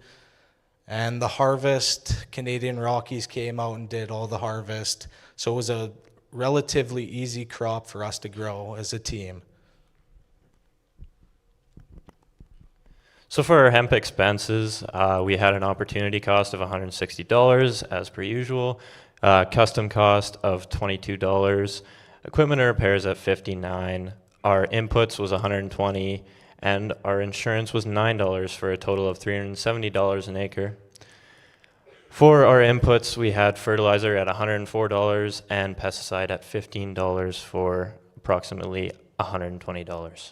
And the harvest, Canadian Rockies came out and did all the harvest, so it was a relatively easy crop for us to grow as a team. So for our hemp expenses, we had an opportunity cost of $160 as per usual, custom cost of $22, equipment and repairs at $59, our inputs was $120, and our insurance was $9 for a total of $370 an acre. For our inputs, we had fertilizer at $104 and pesticide at $15 for approximately $120.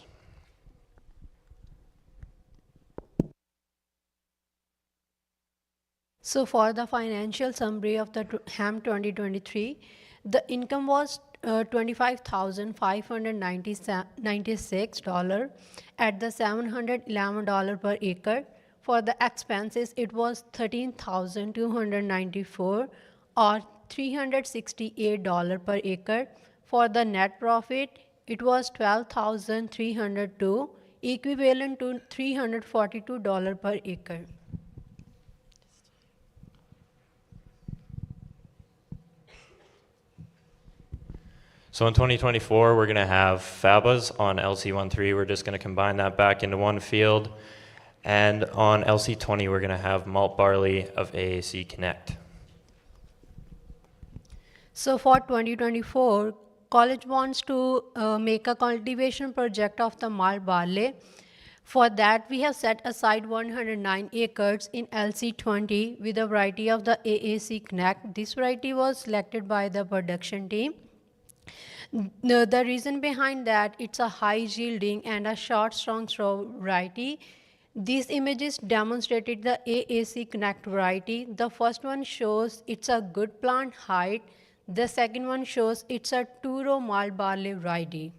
So for the financial summary of the hemp 2023, the income was $25,596 at the $711 per acre. For the expenses, it was $13,294 or $368 per acre. For the net profit, it was $12,302, equivalent to $342 per acre. So in 2024, we're going to have FABAs on LC13. We're just going to combine that back into one field. And on LC20, we're going to have malt barley of AAC Connect. So for 2024, college wants to make a cultivation project of the malt barley. For that, we have set aside 109 acres in LC20 with a variety of the AAC Connect. This variety was selected by the production team. The reason behind that, it's a high yielding and a short strong straw variety. These images demonstrated the AAC Connect variety. The first one shows it's a good plant height. The second one shows it's a 2-row malt barley variety.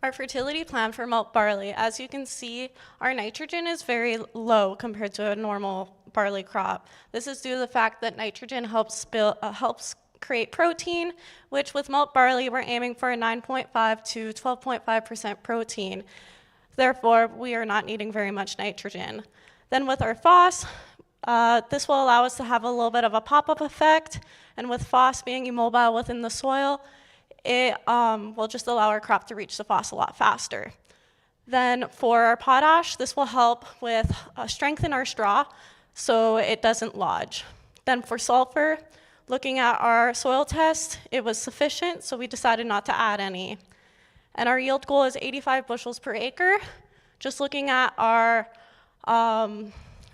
Our fertility plan for malt barley, as you can see, our nitrogen is very low compared to a normal barley crop. This is due to the fact that nitrogen helps create protein, which with malt barley, we're aiming for a 9.5 to 12.5% protein. Therefore, we are not needing very much nitrogen. Then with our FOSS, this will allow us to have a little bit of a pop-up effect, and with FOSS being immobile within the soil, it will just allow our crop to reach the FOSS a lot faster. Then for our potash, this will help with strengthen our straw so it doesn't lodge. Then for sulfur, looking at our soil test, it was sufficient, so we decided not to add any. And our yield goal is 85 bushels per acre. Just looking at our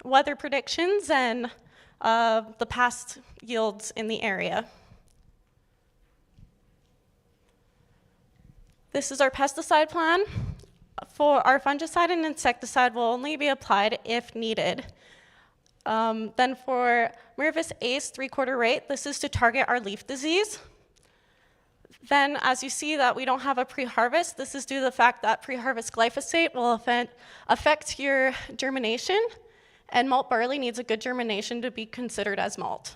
weather predictions and the past yields in the area. This is our pesticide plan. For our fungicide and insecticide will only be applied if needed. Then for Mirvis Ace 3/4 rate, this is to target our leaf disease. Then as you see that we don't have a pre-harvest, this is due to the fact that pre-harvest glyphosate will affect your germination, and malt barley needs a good germination to be considered as malt.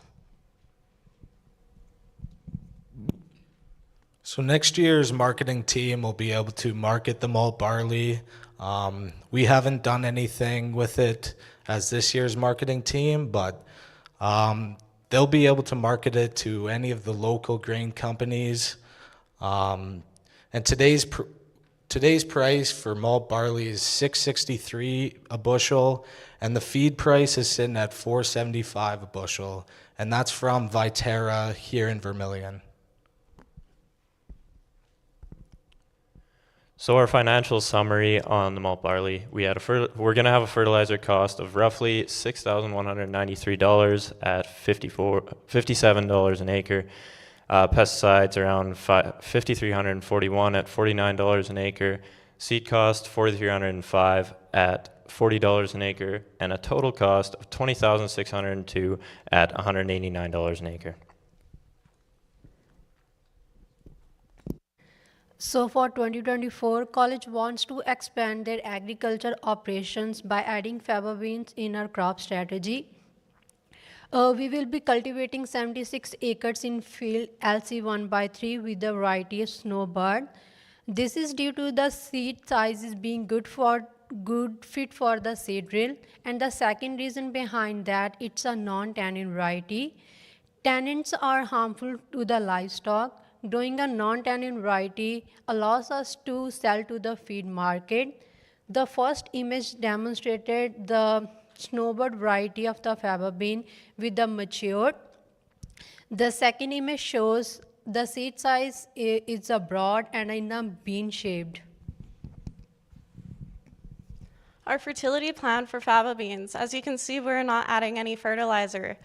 So next year's marketing team will be able to market the malt barley. We haven't done anything with it as this year's marketing team, but they'll be able to market it to any of the local grain companies. And today's price for malt barley is $6.63 a bushel, and the feed price is sitting at $4.75 a bushel, and that's from Viterra here in Vermilion. So our financial summary on the malt barley, we're going to have a fertilizer cost of roughly $6,193 at $57 an acre. Pesticides around $5,341 at $49 an acre. Seed cost $4,305 at $40 an acre, and a total cost of $20,602 at $189 an acre. So for 2024, college wants to expand their agriculture operations by adding faba beans in our crop strategy. We will be cultivating 76 acres in field LC1/3 with the variety of snowbird. This is due to the seed sizes being good fit for the seed drill, and the second reason behind that, it's a non-tannin variety. Tannins are harmful to the livestock. Growing a non-tannin variety allows us to sell to the feed market. The first image demonstrated the snowbird variety of the faba bean with the matured. The second image shows the seed size is a broad and in a bean shaped. Our fertility plan for faba beans, as you can see, we're not adding any fertilizer.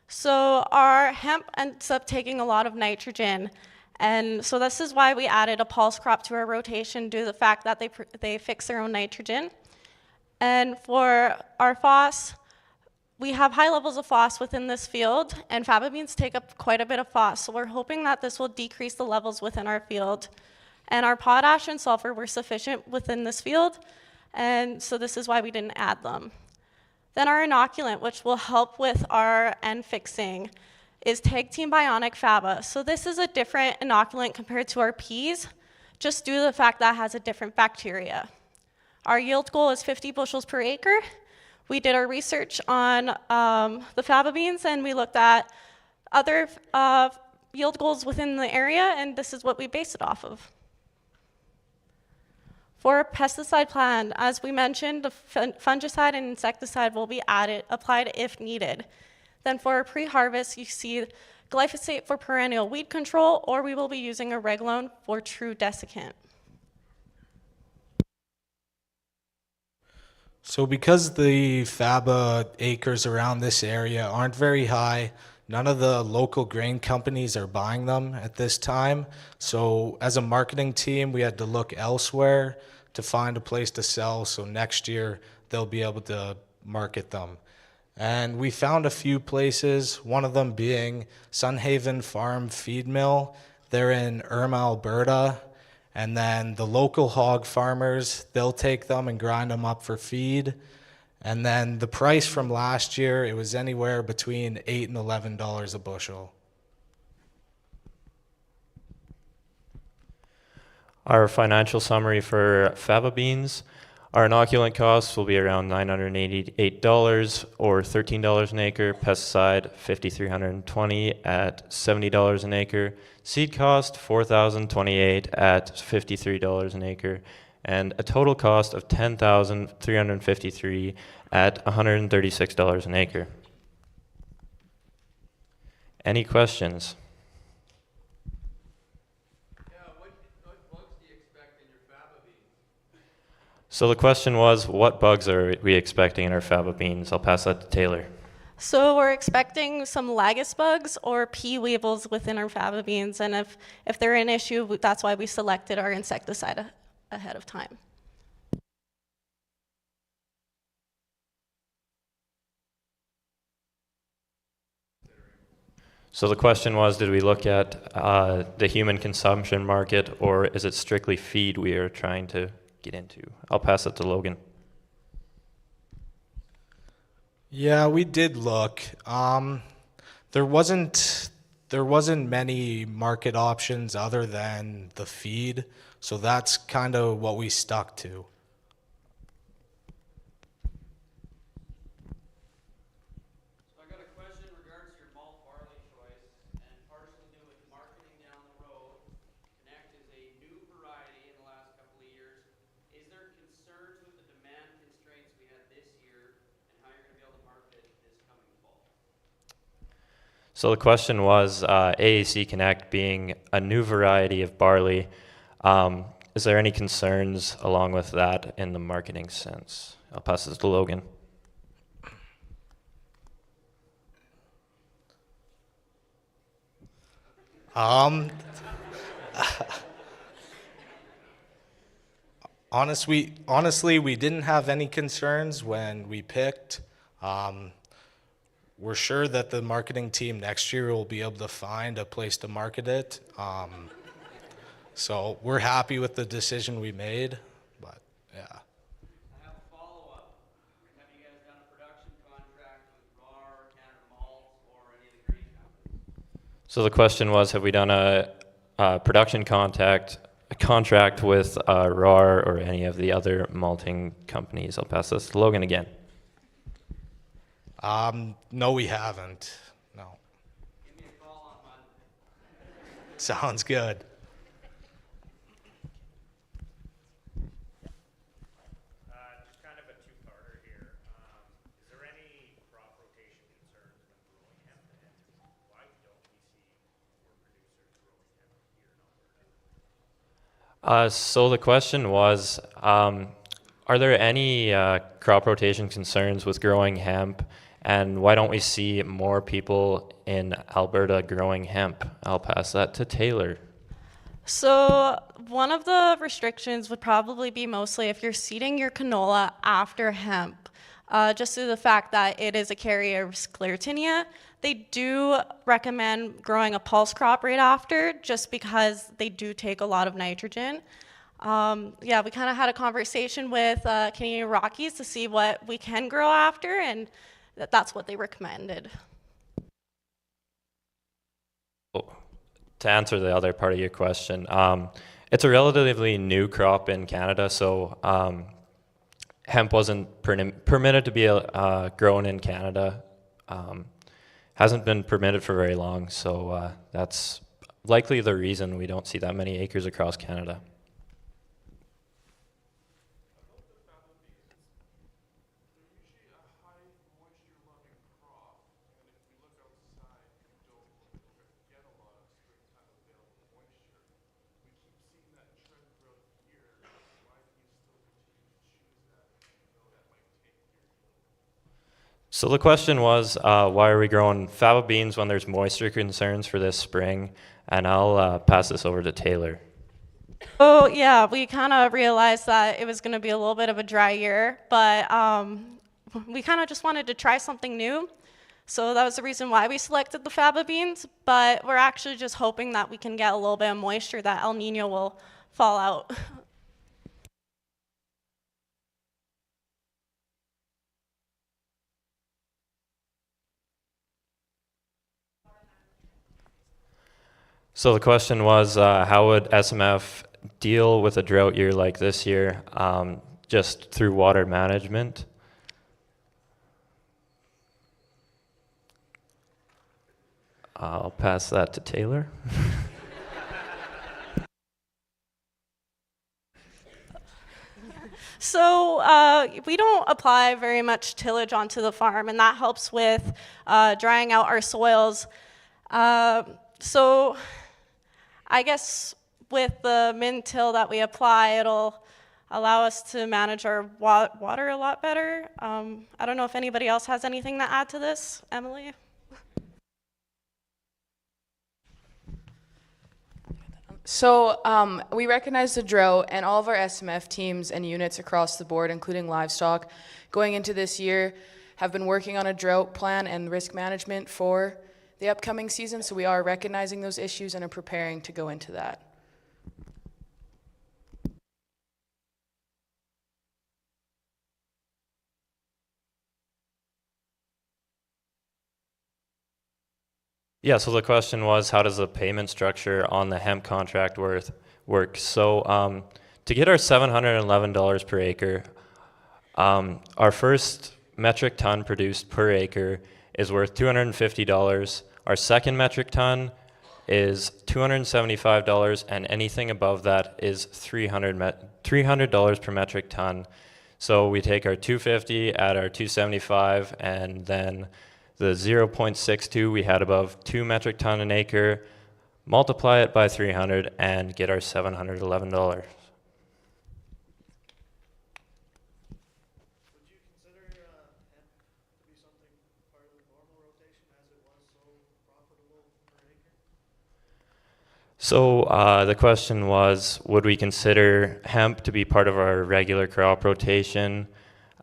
So our hemp ends up taking a lot of nitrogen. And so this is why we added a pulse crop to our rotation due to the fact that they fix their own nitrogen. And for our FOSS, we have high levels of FOSS within this field, and faba beans take up quite a bit of FOSS. So we're hoping that this will decrease the levels within our field. And our potash and sulfur were sufficient within this field. and so this is why we didn't add them. Then our inoculant, which will help with our end fixing, is Tag Team Bionic Faba. So this is a different inoculant compared to our peas, just due to the fact that it has a different bacteria. Our yield goal is 50 bushels per acre. We did our research on the faba beans, and we looked at other yield goals within the area, and this is what we based it off of. For a pesticide plan, as we mentioned, the fungicide and insecticide will be applied if needed. Then for our pre-harvest, you see glyphosate for perennial weed control, or we will be using a Regulone for true desiccant. So because the faba acres around this area aren't very high, none of the local grain companies are buying them at this time. So as a marketing team, we had to look elsewhere to find a place to sell, so next year they'll be able to market them. And we found a few places, one of them being Sunhaven Farm Feed Mill. They're in Irma, Alberta. And then the local hog farmers, they'll take them and grind them up for feed. And then the price from last year, it was anywhere between $8 and $11 a bushel. Our financial summary for faba beans. Our inoculant costs will be around $988 or $13 an acre. Pesticide, $5,320 at $70 an acre. Seed cost, $4,028 at $53 an acre. And a total cost of $10,353 at $136 an acre. Any questions? So the question was, what bugs are we expecting in our faba beans? I'll pass that to Taylor. So we're expecting some Lagus bugs or pea weevils within our faba beans, and if they're an issue, that's why we selected our insecticide ahead of time. So the question was, did we look at the human consumption market, or is it strictly feed we are trying to get into? I'll pass it to Logan. Yeah, we did look. There wasn't many market options other than the feed, so that's kind of what we stuck to. So I got a question in regards to your malt barley choice, and partially to do with marketing down the road. Connect is a new variety in the last couple of years. Is there concerns with the demand constraints we had this year, and how you're going to be able to market it this coming fall? So the question was, AAC Connect being a new variety of barley, is there any concerns along with that in the marketing sense? I'll pass this to Logan. Honestly, we didn't have any concerns when we picked. We're sure that the marketing team next year will be able to find a place to market it. So we're happy with the decision we made, but yeah. I have a follow-up. Have you guys done a production contract with RAR, Canada Malt, or any of the grain companies? So the question was, have we done a production contract with RAR or any of the other malting companies? I'll pass this to Logan again. No, we haven't. No. Give me a call on Monday. Sounds good. Just kind of a two-parter here. Is there any crop rotation concerns when growing hemp, and why don't we see more producers growing hemp here in Alberta? So the question was, are there any crop rotation concerns with growing hemp, and why don't we see more people in Alberta growing hemp? I'll pass that to Taylor. So one of the restrictions would probably be mostly if you're seeding your canola after hemp, just due to the fact that it is a carrier of sclerotinia. They do recommend growing a pulse crop right after, just because they do take a lot of nitrogen. Yeah, we kind of had a conversation with Canadian Rockies to see what we can grow after, and that's what they recommended. To answer the other part of your question, it's a relatively new crop in Canada, so hemp wasn't permitted to be grown in Canada. Hasn't been permitted for very long, so that's likely the reason we don't see that many acres across Canada. So the question was, why are we growing fava beans when there's moisture concerns for this spring? And I'll pass this over to Taylor. Oh, yeah, we kind of realized that it was going to be a little bit of a dry year, but we kind of just wanted to try something new. So that was the reason why we selected the fava beans, but we're actually just hoping that we can get a little bit of moisture, that El Nino will fall out. So the question was, how would SMF deal with a drought year like this year, just through water management? I'll pass that to Taylor. So we don't apply very much tillage onto the farm, and that helps with drying out our soils. So I guess with the min-till that we apply, it'll allow us to manage our water a lot better. I don't know if anybody else has anything to add to this. Emily? So we recognize the drought, and all of our SMF teams and units across the board, including livestock, going into this year, have been working on a drought plan and risk management for the upcoming season, so we are recognizing those issues and are preparing to go into that. Yeah, so the question was, how does the payment structure on the hemp contract work? So to get our $711 per acre, our first metric ton produced per acre is worth $250. Our second metric ton is $275, and anything above that is $300 per metric ton. So we take our 250, add our 275, and then the 0.62 we had above 2 metric ton an acre, multiply it by 300, and get our $711. So the question was, would we consider hemp to be part of our regular crop rotation?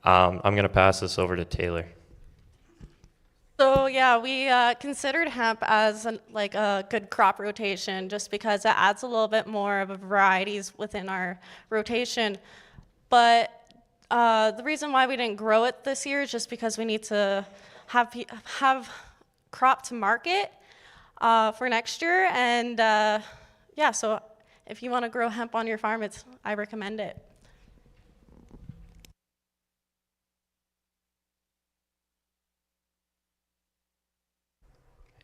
I'm going to pass this over to Taylor. So yeah, we considered hemp as like a good crop rotation just because it adds a little bit more of a varieties within our rotation. But the reason why we didn't grow it this year is just because we need to have crop to market for next year. And yeah, so if you want to grow hemp on your farm, I recommend it.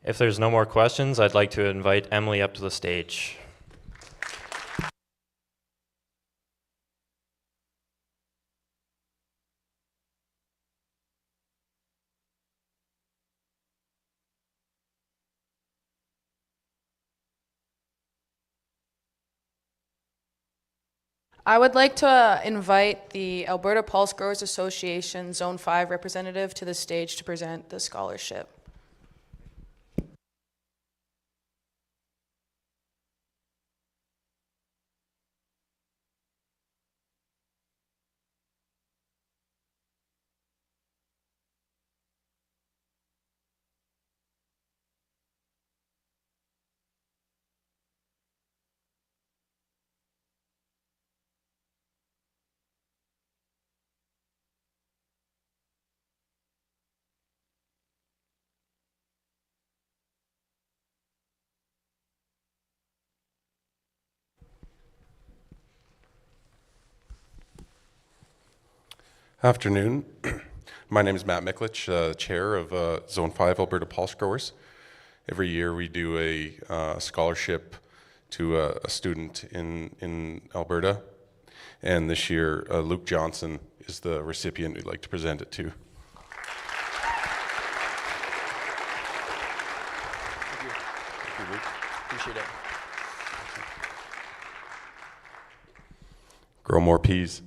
If there's no more questions, I'd like to invite Emily up to the stage. I would like to invite the Alberta Pulse Growers Association Zone 5 representative to the stage to present the scholarship. Afternoon. My name is Matt Miklich, Chair of Zone 5 Alberta Pulse Growers. Every year we do a scholarship to a student in Alberta, and this year Luke Johnson is the recipient we'd like to present it to. Thank you, Luke. Appreciate it. Grow more peas.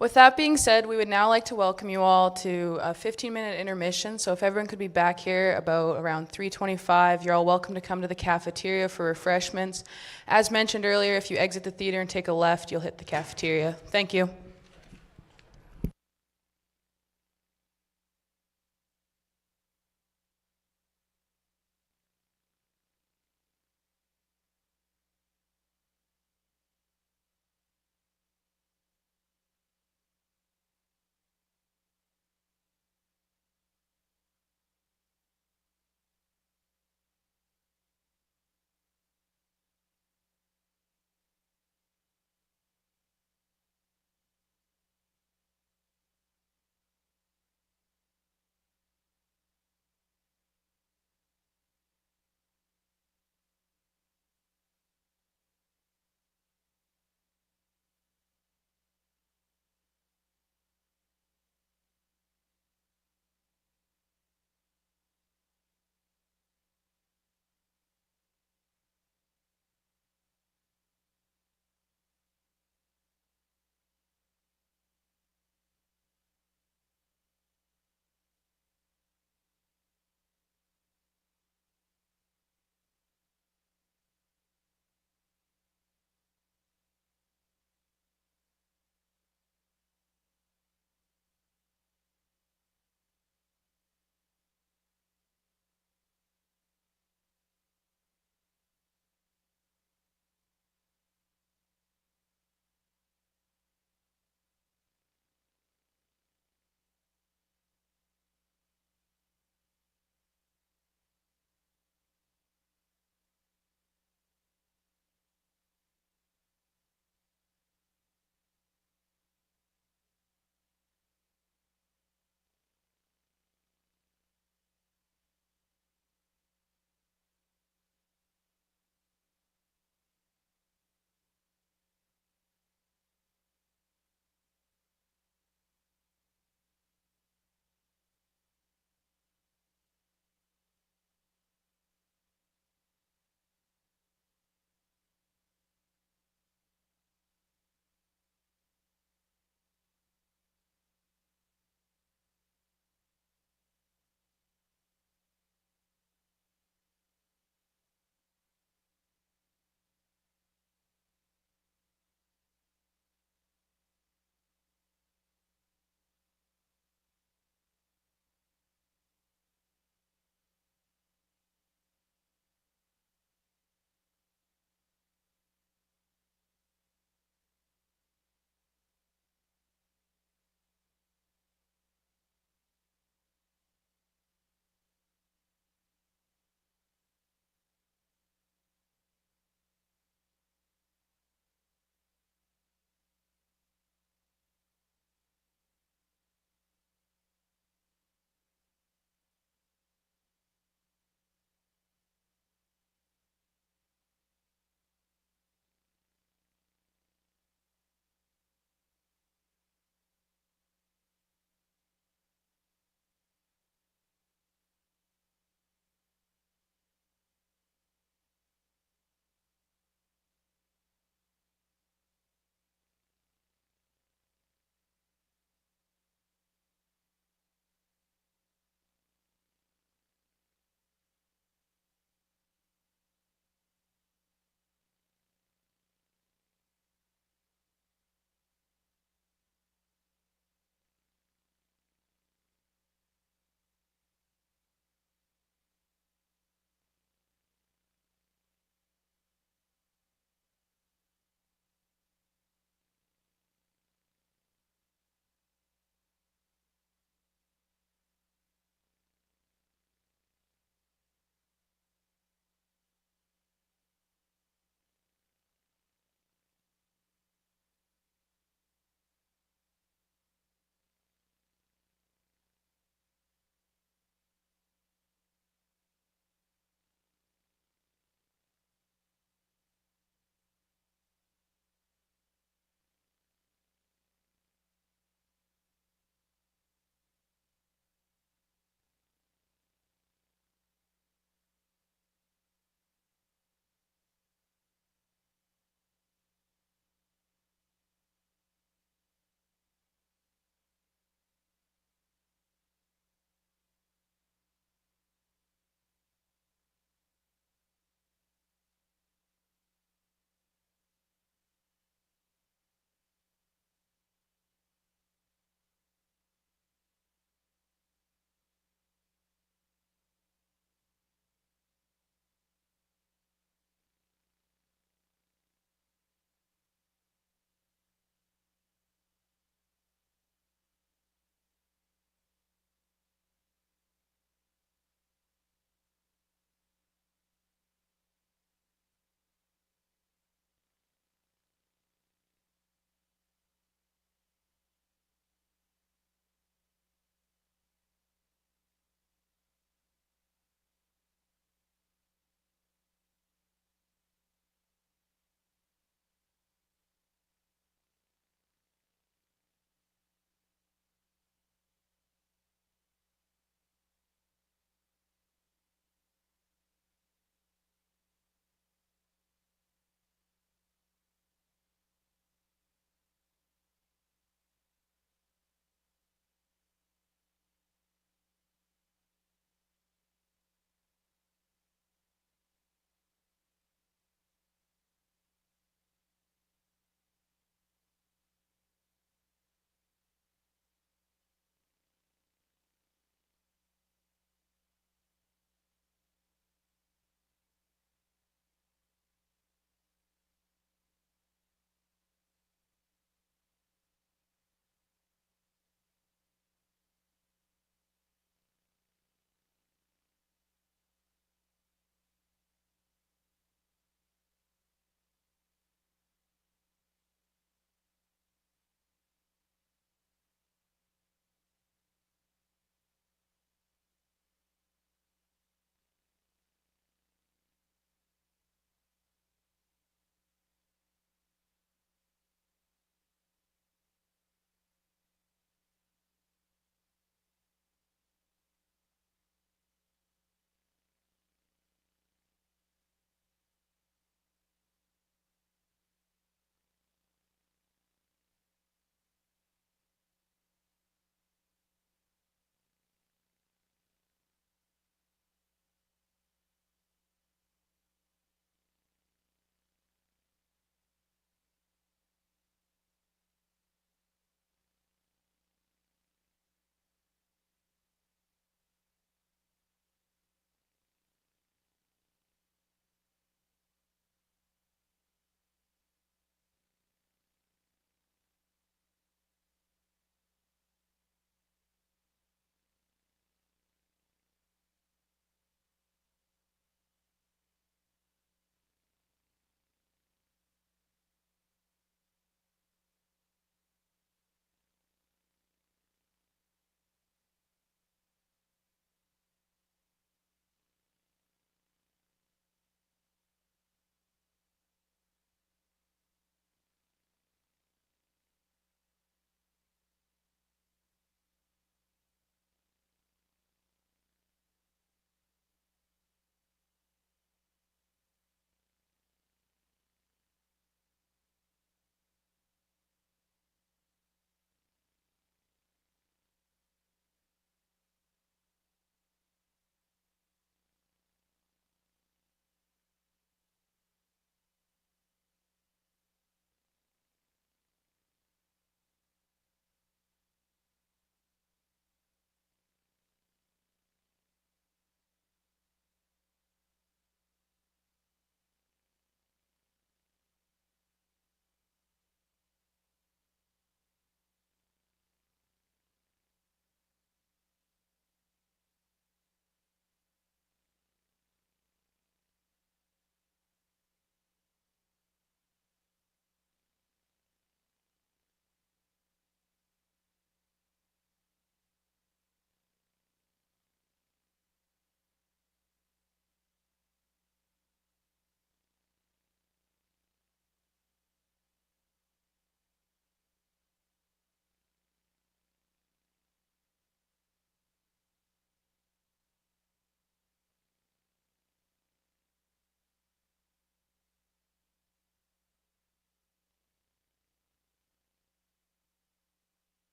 With that being said, we would now like to welcome you all to a 15-minute intermission. So if everyone could be back here about around 3:25, you're all welcome to come to the cafeteria for refreshments. As mentioned earlier, if you exit the theater and take a left, you'll hit the cafeteria. Thank you.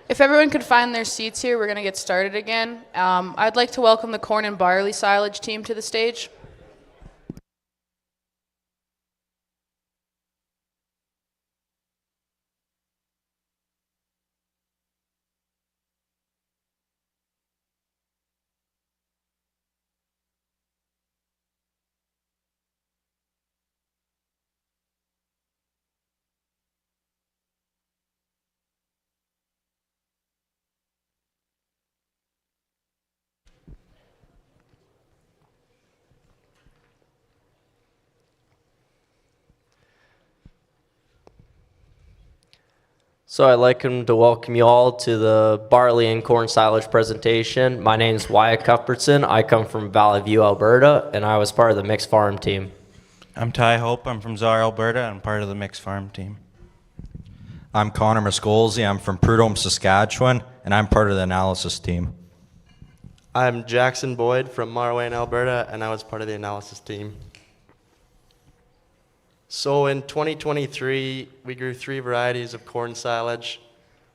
If everyone could find their seats here, we're going to get started again. I'd like to welcome the corn and barley silage team to the stage. So I'd like to welcome you all to the barley and corn silage presentation. My name is Wyatt Cuthbertson. I come from Valley View, Alberta, and I was part of the mixed farm team. I'm Ty Hope. I'm from Czar, Alberta. I'm part of the mixed farm team. I'm Connor Muscolzi. I'm from Prudhomme, Saskatchewan, and I'm part of the analysis team. I'm Jackson Boyd from Marwayne, Alberta, and I was part of the analysis team. So in 2023, we grew 3 varieties of corn silage.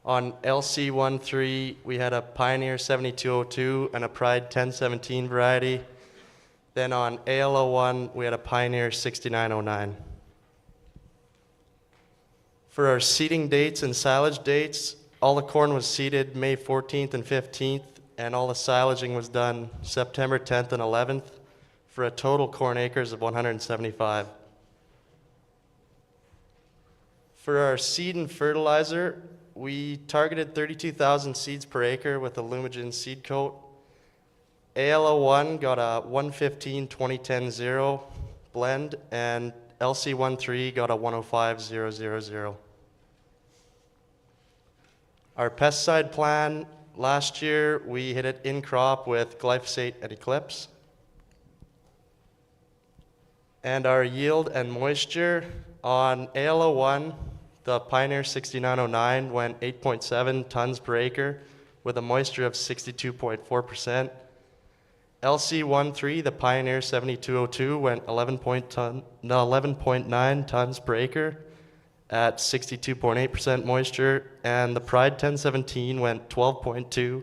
On LC13, we had a Pioneer 7202 and a Pride 1017 variety. Then on AL01, we had a Pioneer 6909. For our seeding dates and silage dates, all the corn was seeded May 14th and 15th, and all the silaging was done September 10th and 11th, for a total corn acres of 175. For our seed and fertilizer, we targeted 32,000 seeds per acre with a Lumigen seed coat. AL01 got a 115-2010-0 blend, and LC13 got a 105-000. Our pesticide plan, last year we hit it in crop with glyphosate and Eclipse. And our yield and moisture, on AL01, the Pioneer 6909 went 8.7 tons per acre with a moisture of 62.4%. LC13, the Pioneer 7202, went 11.9 tons per acre at 62.8% moisture, and the Pride 1017 went 12.2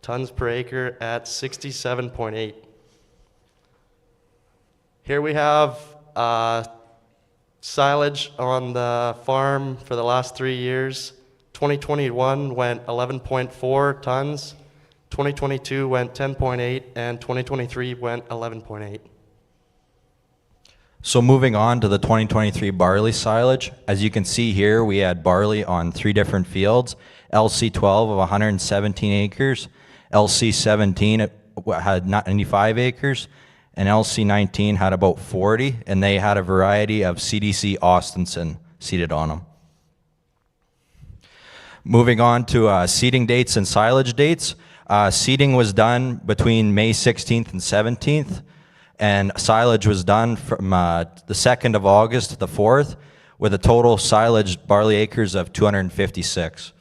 tons per acre at 67.8. Here we have silage on the farm for the last 3 years. 2021 went 11.4 tons, 2022 went 10.8, and 2023 went 11.8. So moving on to the 2023 barley silage, as you can see here, we had barley on 3 different fields. LC12 of 117 acres, LC17 had 95 acres, and LC19 had about 40, and they had a variety of CDC Austenson seeded on them. Moving on to seeding dates and silage dates. Seeding was done between May 16th and 17th, and silage was done from the 2nd of August to the 4th, with a total silage barley acres of 256.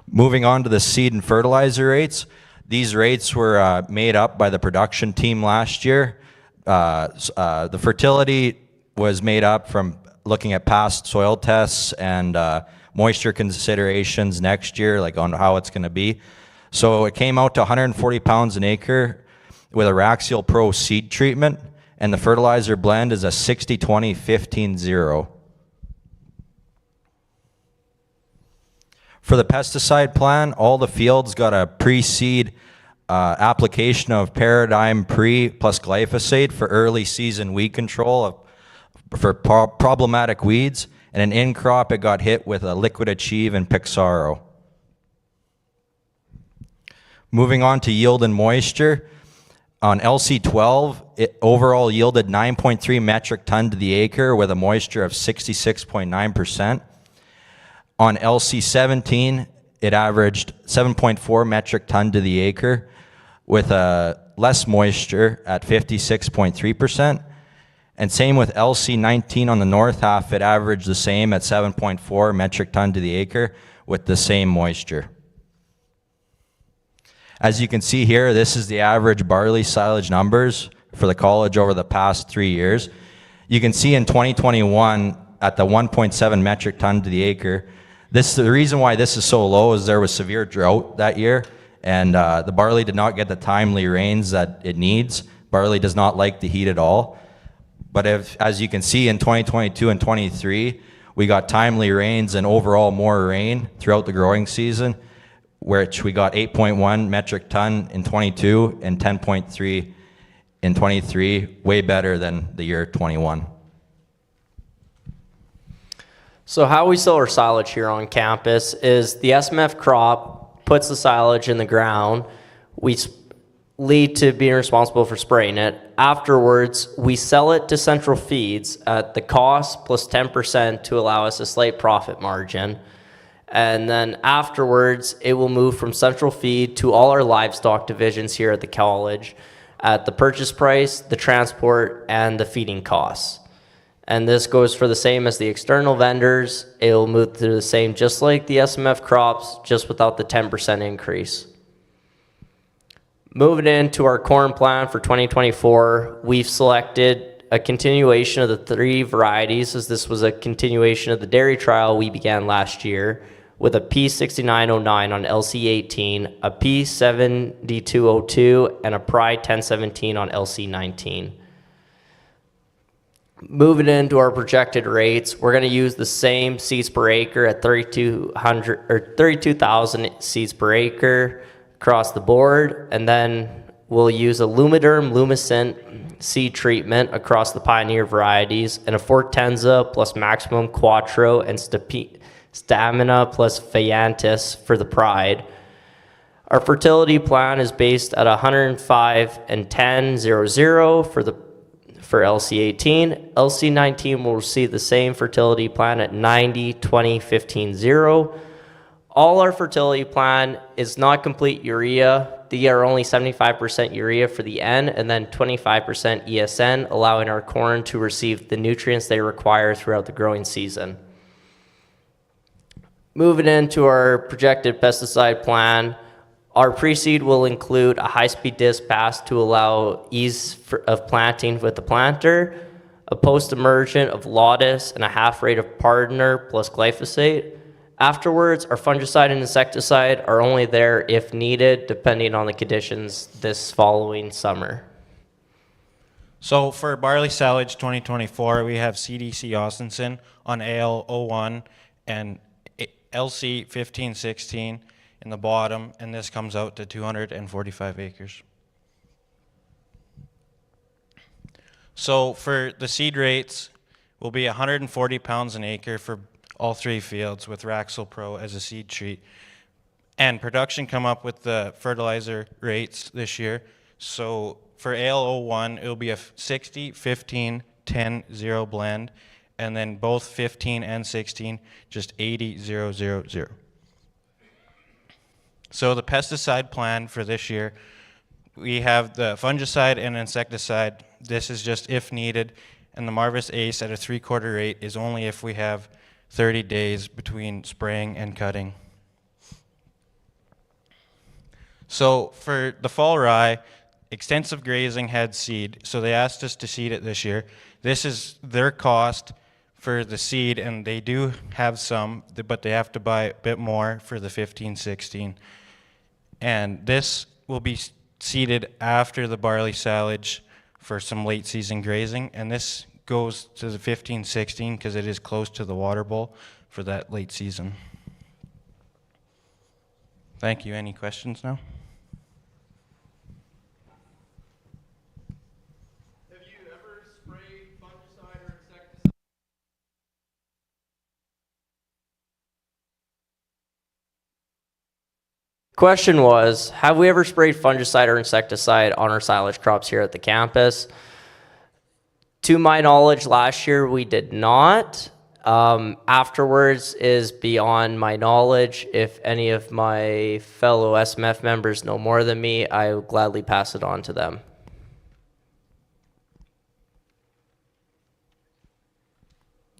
Moving on to the seed and fertilizer rates. These rates were made up by the production team last year. The fertility was made up from looking at past soil tests and moisture considerations next year, like on how it's going to be. So it came out to 140 pounds an acre with a Raxial Pro seed treatment, and the fertilizer blend is a 60-20-15-0. For the pesticide plan, all the fields got a pre-seed application of Paradigm Pre plus glyphosate for early season weed control for problematic weeds, and an in-crop it got hit with a Liquid Achieve and Pixaro. Moving on to yield and moisture, on LC12, it overall yielded 9.3 metric ton to the acre with a moisture of 66.9%. On LC17, it averaged 7.4 metric ton to the acre with less moisture at 56.3%. And same with LC19 on the north half, it averaged the same at 7.4 metric ton to the acre with the same moisture. As you can see here, this is the average barley silage numbers for the college over the past 3 years. You can see in 2021, at the 1.7 metric ton to the acre. The reason why this is so low is there was severe drought that year, and the barley did not get the timely rains that it needs. Barley does not like the heat at all. But as you can see in 2022 and 23, we got timely rains and overall more rain throughout the growing season, which we got 8.1 metric ton in 22 and 10.3 in 23, way better than the year 21. So how we sell our silage here on campus is the SMF crop puts the silage in the ground. We lead to being responsible for spraying it. Afterwards, we sell it to Central Feeds at the cost plus 10% to allow us a slight profit margin. And then afterwards, it will move from Central Feed to all our livestock divisions here at the college at the purchase price, the transport, and the feeding costs. And this goes for the same as the external vendors. It'll move through the same, just like the SMF crops, just without the 10% increase. Moving into our corn plan for 2024, we've selected a continuation of the 3 varieties, as this was a continuation of the dairy trial we began last year, with a P6909 on LC18, a P7202, and a Pride 1017 on LC19. Moving into our projected rates, we're going to use the same seeds per acre at 32,000 seeds per acre across the board, and then we'll use a Lumiderm Lumicent seed treatment across the Pioneer varieties, and a Fortenza plus Maximum Quattro and Stamina plus Phaeantis for the Pride. Our fertility plan is based at 105 and 10.00 for LC18. LC19 will receive the same fertility plan at 90, 20, 15, 0. All our fertility plan is not complete urea. They are only 75% urea for the N and then 25% ESN, allowing our corn to receive the nutrients they require throughout the growing season. Moving into our projected pesticide plan, our pre-seed will include a high-speed disc pass to allow ease of planting with the planter, a post-emergent of Lotus, and a half rate of Partner plus glyphosate. Afterwards, our fungicide and insecticide are only there if needed, depending on the conditions this following summer. So for barley silage 2024, we have CDC Austinson on AL01 and LC 1516 in the bottom, and this comes out to 245 acres. So for the seed rates, will be 140 pounds an acre for all 3 fields with Raxel Pro as a seed treat. And production come up with the fertilizer rates this year. So for AL01, it'll be a 60, 15, 10, 0 blend, and then both 15 and 16, just 80, 0, 0, 0. So the pesticide plan for this year, we have the fungicide and insecticide. This is just if needed, and the Marvis Ace at a 3/4 rate is only if we have 30 days between spraying and cutting. So for the fall rye, extensive grazing had seed, so they asked us to seed it this year. This is their cost for the seed, and they do have some, but they have to buy a bit more for the 15-16. And this will be seeded after the barley silage for some late season grazing, and this goes to the 15-16 because it is close to the water bowl for that late season. Thank you. Any questions now? Have you ever sprayed fungicide or insecticide? Question was, have we ever sprayed fungicide or insecticide on our silage crops here at the campus? To my knowledge, last year we did not. Afterwards is beyond my knowledge. If any of my fellow SMF members know more than me, I will gladly pass it on to them.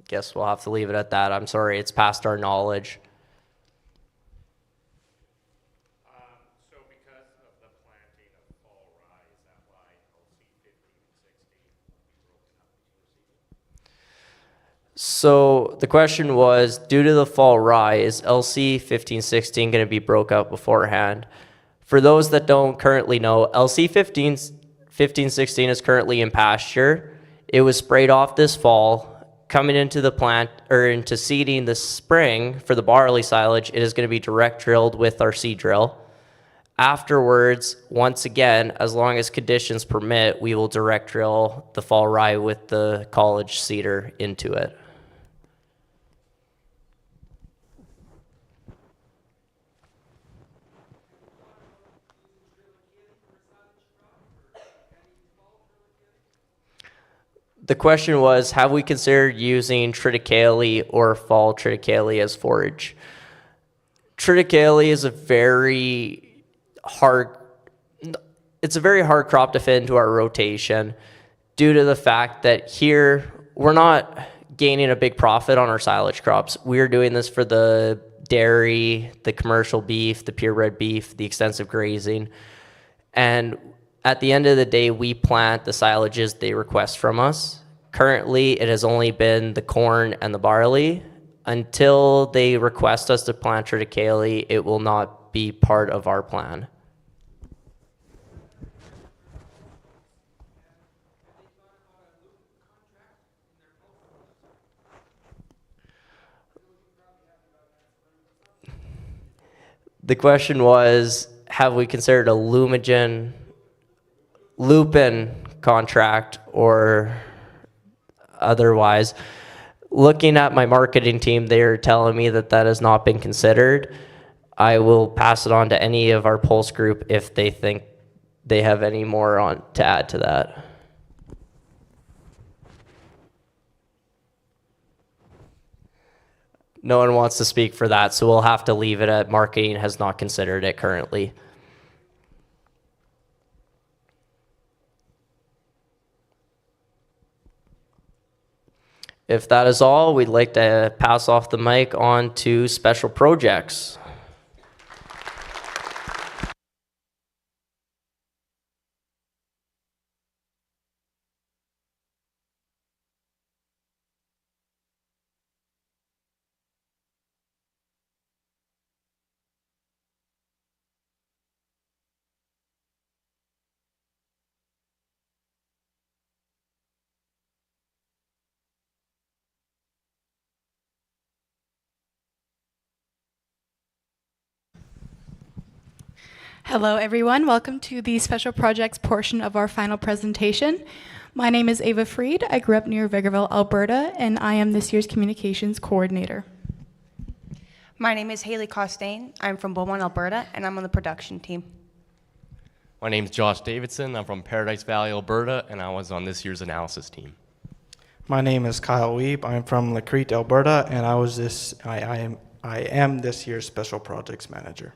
Guess we'll have to leave it at that. I'm sorry, it's past our knowledge. So because of the planting of fall rye, is that why LC 15 and 16 will be broken up into a season? So the question was, due to the fall rye, is LC 1516 going to be broke out beforehand? For those that don't currently know, LC 1516 is currently in pasture. It was sprayed off this fall. Coming into the plant or into seeding this spring for the barley silage, it is going to be direct drilled with our seed drill. Afterwards, once again, as long as conditions permit, we will direct drill the fall rye with the college seeder into it. The question was, have we considered using triticale or fall triticale as forage? Triticale is a very hard crop to fit into our rotation due to the fact that here we're not gaining a big profit on our silage crops. We're doing this for the dairy, the commercial beef, the purebred beef, the extensive grazing. And at the end of the day, we plant the silages they request from us. Currently, it has only been the corn and the barley. Until they request us to plant triticale, it will not be part of our plan. The question was, have we considered a lupin contract or otherwise? Looking at my marketing team, they're telling me that that has not been considered. I will pass it on to any of our pulse group if they think they have any more on to add to that. No one wants to speak for that, so we'll have to leave it at marketing has not considered it currently. If that is all, we'd like to pass off the mic on to special projects. Hello everyone, welcome to the special projects portion of our final presentation. My name is Ava Freed. I grew up near Vegreville, Alberta, and I am this year's communications coordinator. My name is Haley Costain. I'm from Beaumont, Alberta, and I'm on the production team. My name is Josh Davidson. I'm from Paradise Valley, Alberta, and I was on this year's analysis team. My name is Kyle Weeb. I'm from Lakeland, Alberta, and I am this year's special projects manager.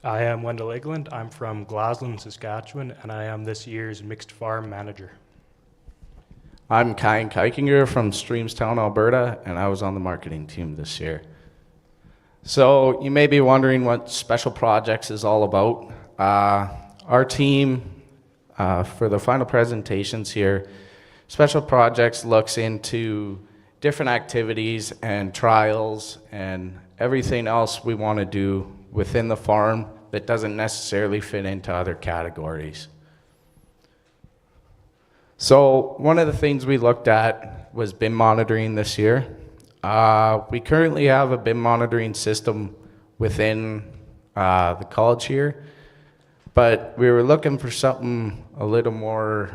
I am Wendell Egland. I'm from Glaslyn, Saskatchewan, and I am this year's mixed farm manager. I'm Kyan Kikinger from Streamstown, Alberta, and I was on the marketing team this year. So you may be wondering what special projects is all about. Our team, for the final presentations here, special projects looks into different activities and trials and everything else we want to do within the farm that doesn't necessarily fit into other categories. So one of the things we looked at was bin monitoring this year. We currently have a bin monitoring system within the college here, but we were looking for something a little more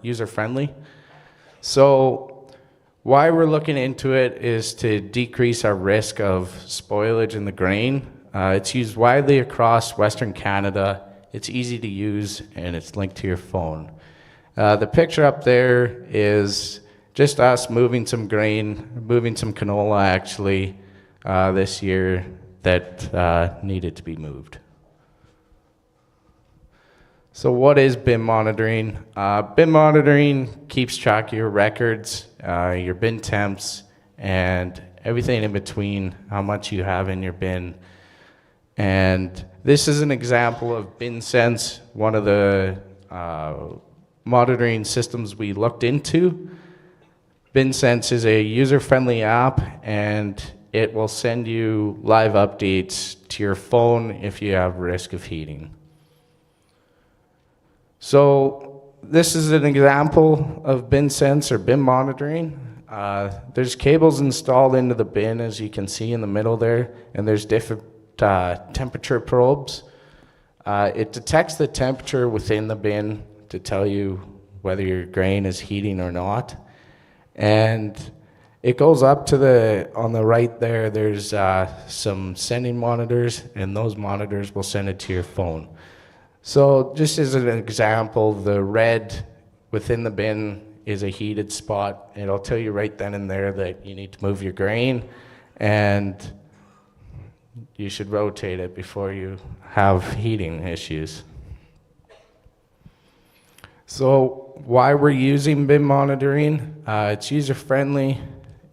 user-friendly. So why we're looking into it is to decrease our risk of spoilage in the grain. It's used widely across Western Canada. It's easy to use, and it's linked to your phone. The picture up there is just us moving some grain, moving some canola actually this year that needed to be moved. So what is bin monitoring? Bin monitoring keeps track of your records, your bin temps, and everything in between, how much you have in your bin. And this is an example of Bin Sense, one of the monitoring systems we looked into. BinSense is a user-friendly app, and it will send you live updates to your phone if you have risk of heating. So this is an example of BinSense or bin monitoring. There's cables installed into the bin, as you can see in the middle there, and there's different temperature probes. It detects the temperature within the bin to tell you whether your grain is heating or not. And it goes up to on the right there, there's some sending monitors, and those monitors will send it to your phone. So just as an example, the red within the bin is a heated spot. It'll tell you right then and there that you need to move your grain, and you should rotate it before you have heating issues. So why we're using bin monitoring? It's user-friendly.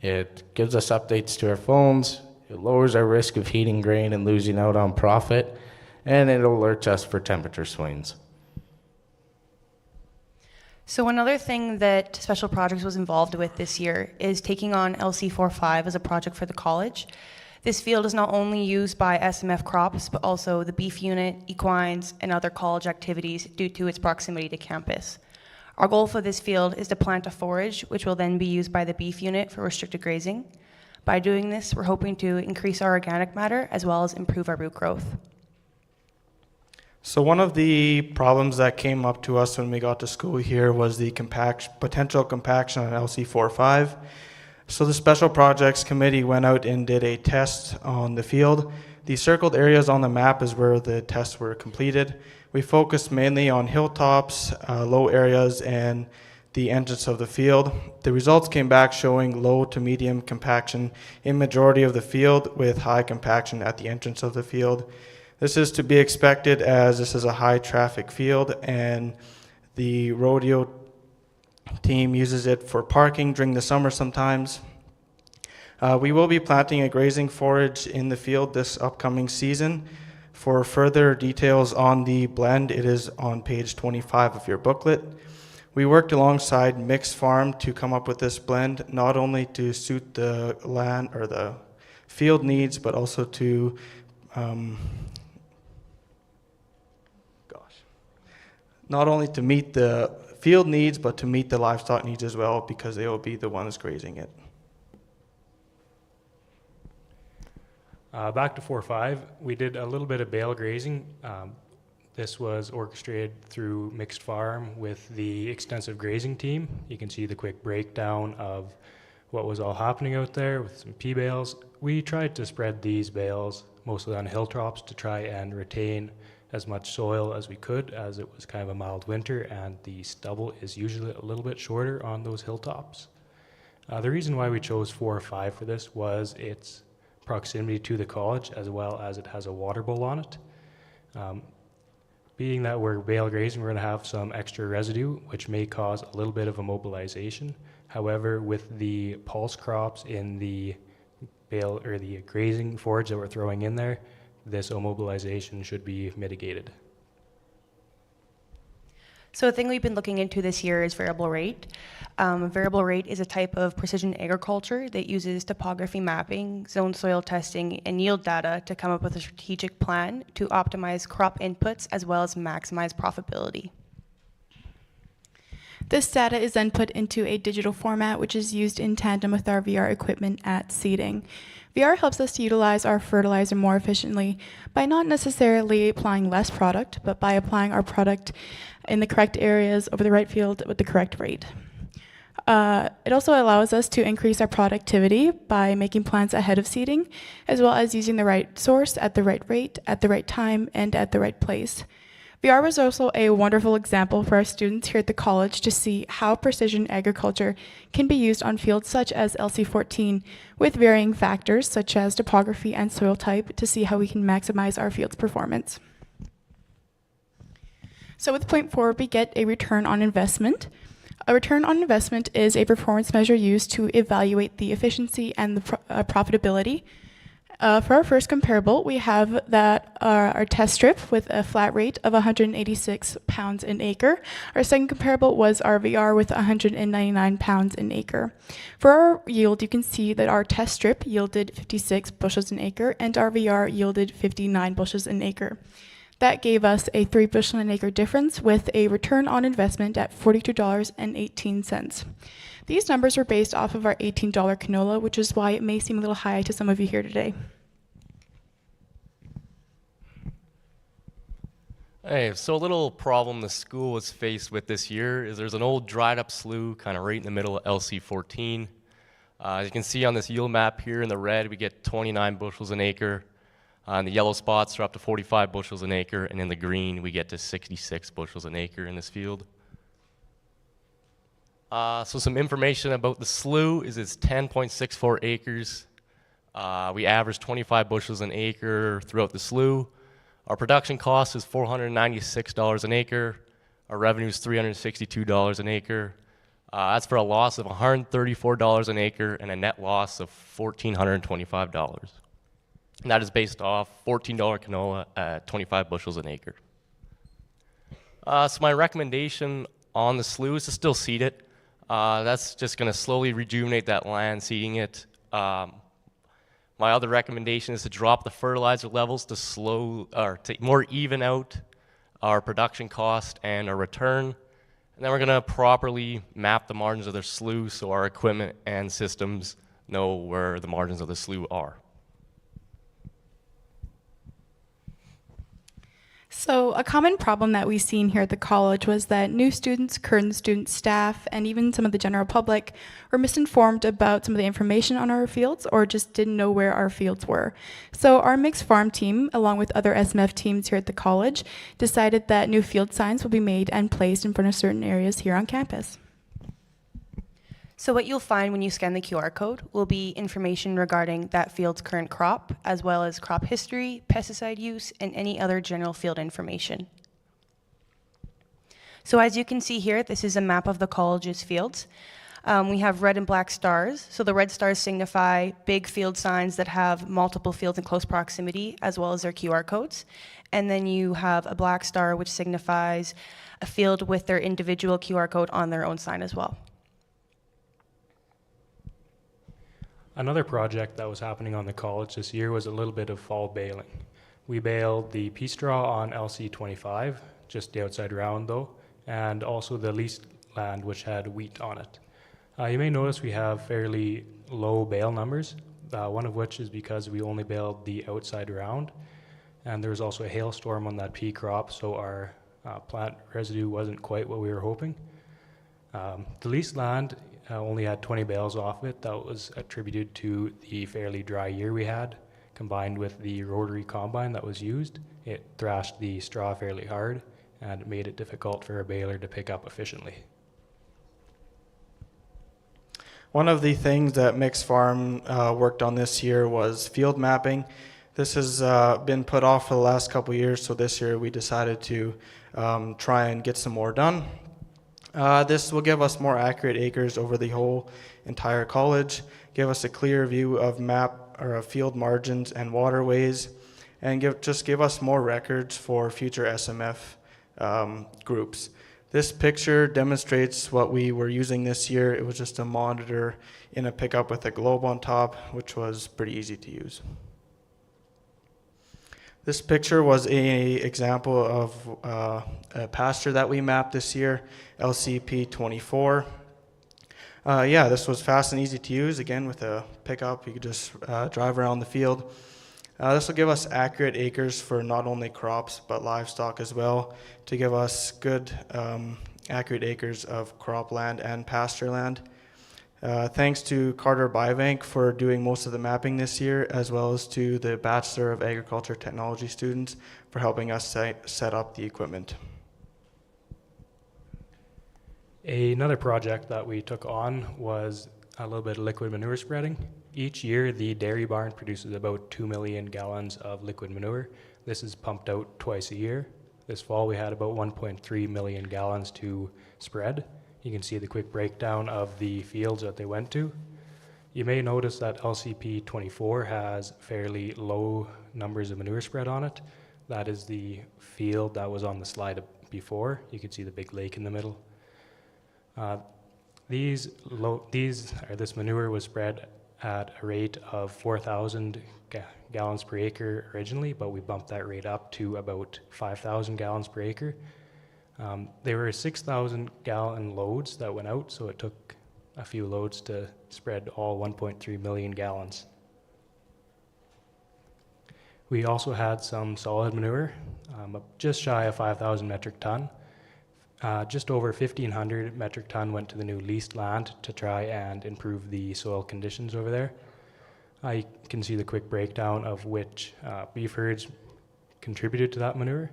It gives us updates to our phones. It lowers our risk of heating grain and losing out on profit, and it alerts us for temperature swings. So another thing that Special Projects was involved with this year is taking on LC45 as a project for the college. This field is not only used by SMF crops, but also the beef unit, equines, and other college activities due to its proximity to campus. Our goal for this field is to plant a forage, which will then be used by the beef unit for restricted grazing. By doing this, we're hoping to increase our organic matter as well as improve our root growth. So one of the problems that came up to us when we got to school here was the potential compaction on LC45. So the Special Projects Committee went out and did a test on the field. The circled areas on the map is where the tests were completed. We focused mainly on hilltops, low areas, and the entrance of the field. The results came back showing low to medium compaction in majority of the field, with high compaction at the entrance of the field. This is to be expected as this is a high traffic field, and the rodeo team uses it for parking during the summer sometimes. We will be planting a grazing forage in the field this upcoming season. For further details on the blend, it is on page 25 of your booklet. We worked alongside Mixed Farm to come up with this blend, not only to suit the land or the field needs, but also to not only to meet the field needs, but to meet the livestock needs as well, because they will be the ones grazing it. Back to 4.5, we did a little bit of bale grazing. This was orchestrated through Mixed Farm with the extensive grazing team. You can see the quick breakdown of what was all happening out there with some pea bales. We tried to spread these bales mostly on hilltops to try and retain as much soil as we could, as it was kind of a mild winter and the stubble is usually a little bit shorter on those hilltops. The reason why we chose 4 or 5 for this was its proximity to the college, as well as it has a water bowl on it. Being that we're bale grazing, we're going to have some extra residue, which may cause a little bit of immobilization. However, with the pulse crops in the bale or the grazing forage that we're throwing in there, this immobilization should be mitigated. So a thing we've been looking into this year is variable rate. Variable rate is a type of precision agriculture that uses topography mapping, zone soil testing, and yield data to come up with a strategic plan to optimize crop inputs as well as maximize profitability. This data is then put into a digital format, which is used in tandem with our VR equipment at seeding. VR helps us to utilize our fertilizer more efficiently by not necessarily applying less product, but by applying our product in the correct areas over the right field with the correct rate. It also allows us to increase our productivity by making plants ahead of seeding, as well as using the right source at the right rate, at the right time, and at the right place. VR was also a wonderful example for our students here at the college to see how precision agriculture can be used on fields such as LC14 with varying factors such as topography and soil type to see how we can maximize our field's performance. So with point 4, we get a return on investment. A return on investment is a performance measure used to evaluate the efficiency and the profitability. For our first comparable, we have that our test strip with a flat rate of 186 pounds an acre. Our second comparable was our VR with 199 pounds an acre. For our yield, you can see that our test strip yielded 56 bushels an acre and our VR yielded 59 bushels an acre. That gave us a 3 bushel an acre difference with a return on investment at $42.18. These numbers were based off of our $18 canola, which is why it may seem a little high to some of you here today. Hey, so a little problem the school was faced with this year is there's an old dried up slough kind of right in the middle of LC14. As you can see on this yield map here in the red, we get 29 bushels an acre. And the yellow spots are up to 45 bushels an acre, and in the green, we get to 66 bushels an acre in this field. So some information about the slough is it's 10.64 acres. We average 25 bushels an acre throughout the slough. Our production cost is $496 an acre. Our revenue is $362 an acre. That's for a loss of $134 an acre and a net loss of $1,425. And that is based off $14 canola at 25 bushels an acre. So my recommendation on the slough is to still seed it. That's just going to slowly rejuvenate that land, seeding it. My other recommendation is to drop the fertilizer levels to more even out our production cost and our return. And then we're going to properly map the margins of the slough so our equipment and systems know where the margins of the slough are. So a common problem that we've seen here at the college was that new students, current student staff, and even some of the general public were misinformed about some of the information on our fields or just didn't know where our fields were. So our mixed farm team, along with other SMF teams here at the college, decided that new field signs will be made and placed in front of certain areas here on campus. So what you'll find when you scan the QR code will be information regarding that field's current crop, as well as crop history, pesticide use, and any other general field information. So as you can see here, this is a map of the college's fields. We have red and black stars. So the red stars signify big field signs that have multiple fields in close proximity, as well as their QR codes. And then you have a black star, which signifies a field with their individual QR code on their own sign as well. Another project that was happening on the college this year was a little bit of fall baling. We baled the pea straw on LC25, just the outside round though, and also the leased land which had wheat on it. You may notice we have fairly low bale numbers, one of which is because we only baled the outside round, and there was also a hailstorm on that pea crop, so our plant residue wasn't quite what we were hoping. The leased land only had 20 bales off it. That was attributed to the fairly dry year we had, combined with the rotary combine that was used. It thrashed the straw fairly hard, and it made it difficult for a baler to pick up efficiently. One of the things that Mixed Farm worked on this year was field mapping. This has been put off for the last couple of years, so this year we decided to try and get some more done. This will give us more accurate acres over the whole entire college, give us a clear view of field margins and waterways, and give us more records for future SMF groups. This picture demonstrates what we were using this year. It was just a monitor in a pickup with a globe on top, which was pretty easy to use. This picture was an example of a pasture that we mapped this year, LCP24. Yeah, this was fast and easy to use. Again, with a pickup, you could just drive around the field. This will give us accurate acres for not only crops, but livestock as well, to give us good, accurate acres of cropland and pasture land. Thanks to Carter Biobank for doing most of the mapping this year, as well as to the Bachelor of Agriculture Technology students for helping us set up the equipment. Another project that we took on was a little bit of liquid manure spreading. Each year, the dairy barn produces about 2 million gallons of liquid manure. This is pumped out twice a year. This fall, we had about 1.3 million gallons to spread. You can see the quick breakdown of the fields that they went to. You may notice that LCP 24 has fairly low numbers of manure spread on it. That is the field that was on the slide before. You can see the big lake in the middle. This manure was spread at a rate of 4,000 gallons per acre originally, but we bumped that rate up to about 5,000 gallons per acre. There were 6,000 gallon loads that went out, so it took a few loads to spread all 1.3 million gallons. We also had some solid manure, just shy of 5,000 metric ton. Just over 1,500 metric ton went to the new leased land to try and improve the soil conditions over there. You can see the quick breakdown of which beef herds contributed to that manure.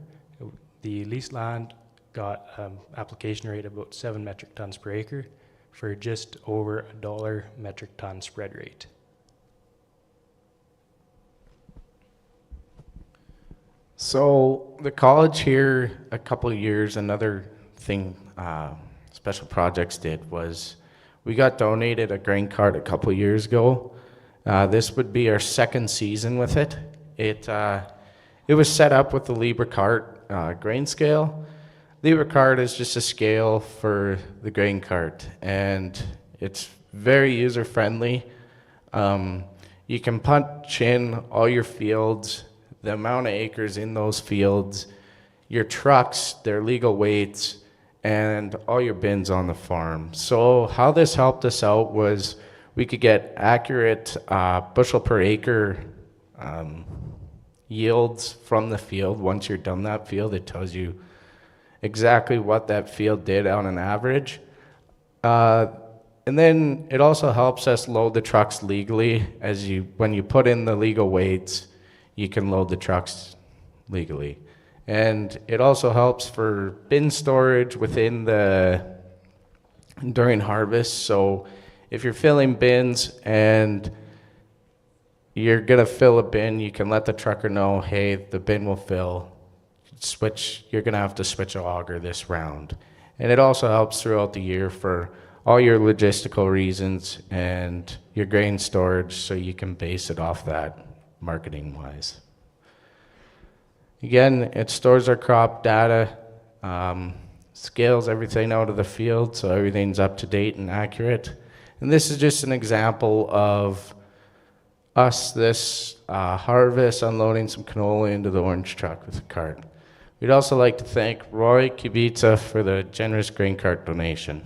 The leased land got application rate of about 7 metric tons per acre for just over $1 metric ton spread rate. So the college here, a couple of years, another thing Special Projects did was we got donated a grain cart a couple of years ago. This would be our second season with it. It was set up with the Libra cart grain scale. Libra cart is just a scale for the grain cart, and it's very user friendly. You can punch in all your fields, the amount of acres in those fields, your trucks, their legal weights, and all your bins on the farm. So how this helped us out was we could get accurate bushel per acre yields from the field. Once you're done that field, it tells you exactly what that field did on an average. And then it also helps us load the trucks legally. When you put in the legal weights, you can load the trucks legally. And it also helps for bin storage during harvest. So if you're filling bins and you're gonna fill a bin, you can let the trucker know, hey, the bin will fill. You're gonna have to switch a auger this round. And it also helps throughout the year for all your logistical reasons and your grain storage, so you can base it off that marketing wise. Again, it stores our crop data, scales everything out of the field, so everything's up to date and accurate. And this is just an example of us this harvest unloading some canola into the orange truck with a cart. We'd also like to thank Roy Kubica for the generous grain cart donation.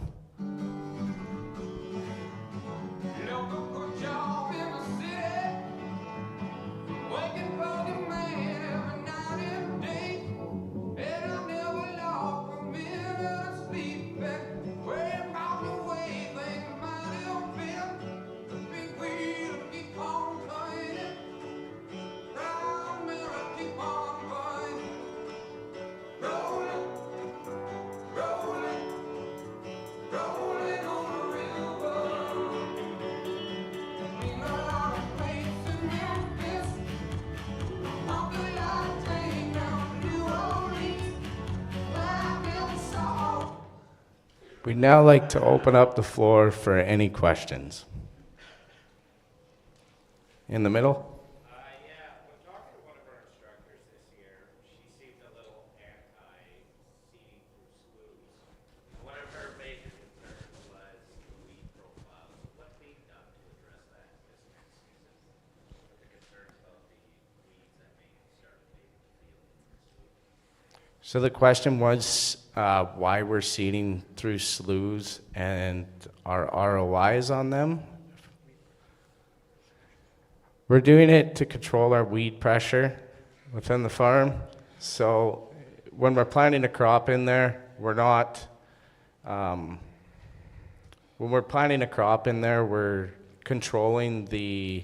We'd now like to open up the floor for any questions. In the middle? Yeah, when talking to one of our instructors this year, she seemed a little anti-seeding through sloughs. One of her major concerns was the weed profile. What's being done to address that this next season? The concerns about the weeds that may start invading the field through sloughs. So the question was why we're seeding through sloughs and our ROIs on them. We're doing it to control our weed pressure within the farm. So when we're planting a crop in there, we're controlling the,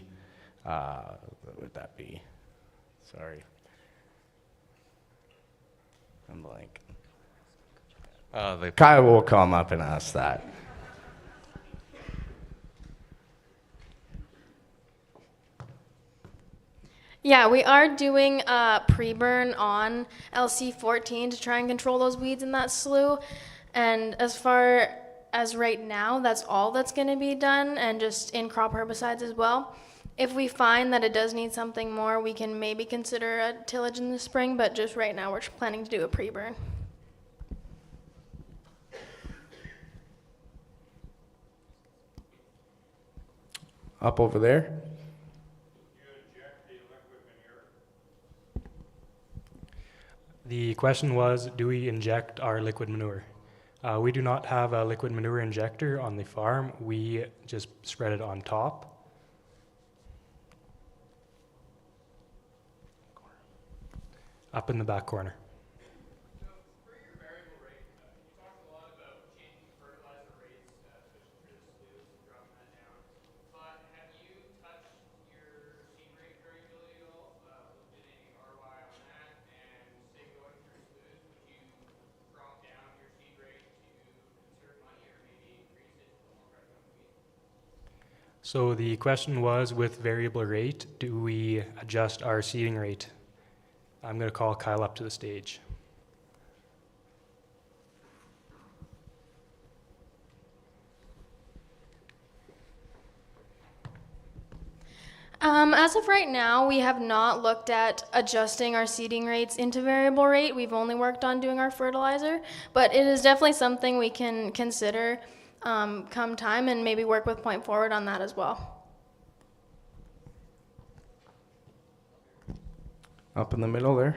what would that be? Sorry. I'm blank. Kyle will come up and ask that. Yeah, we are doing a pre-burn on LC14 to try and control those weeds in that slough. And as far as right now, that's all that's going to be done, and just in crop herbicides as well. If we find that it does need something more, we can maybe consider a tillage in the spring, but just right now we're planning to do a pre-burn. Up over there. The question was, do we inject our liquid manure? We do not have a liquid manure injector on the farm. We just spread it on top. Up in the back corner. So the question was, with variable rate, do we adjust our seeding rate? I'm going to call Kyle up to the stage. As of right now, we have not looked at adjusting our seeding rates into variable rate. We've only worked on doing our fertilizer, but it is definitely something we can consider come time, and maybe work with Point Forward on that as well. Up in the middle there.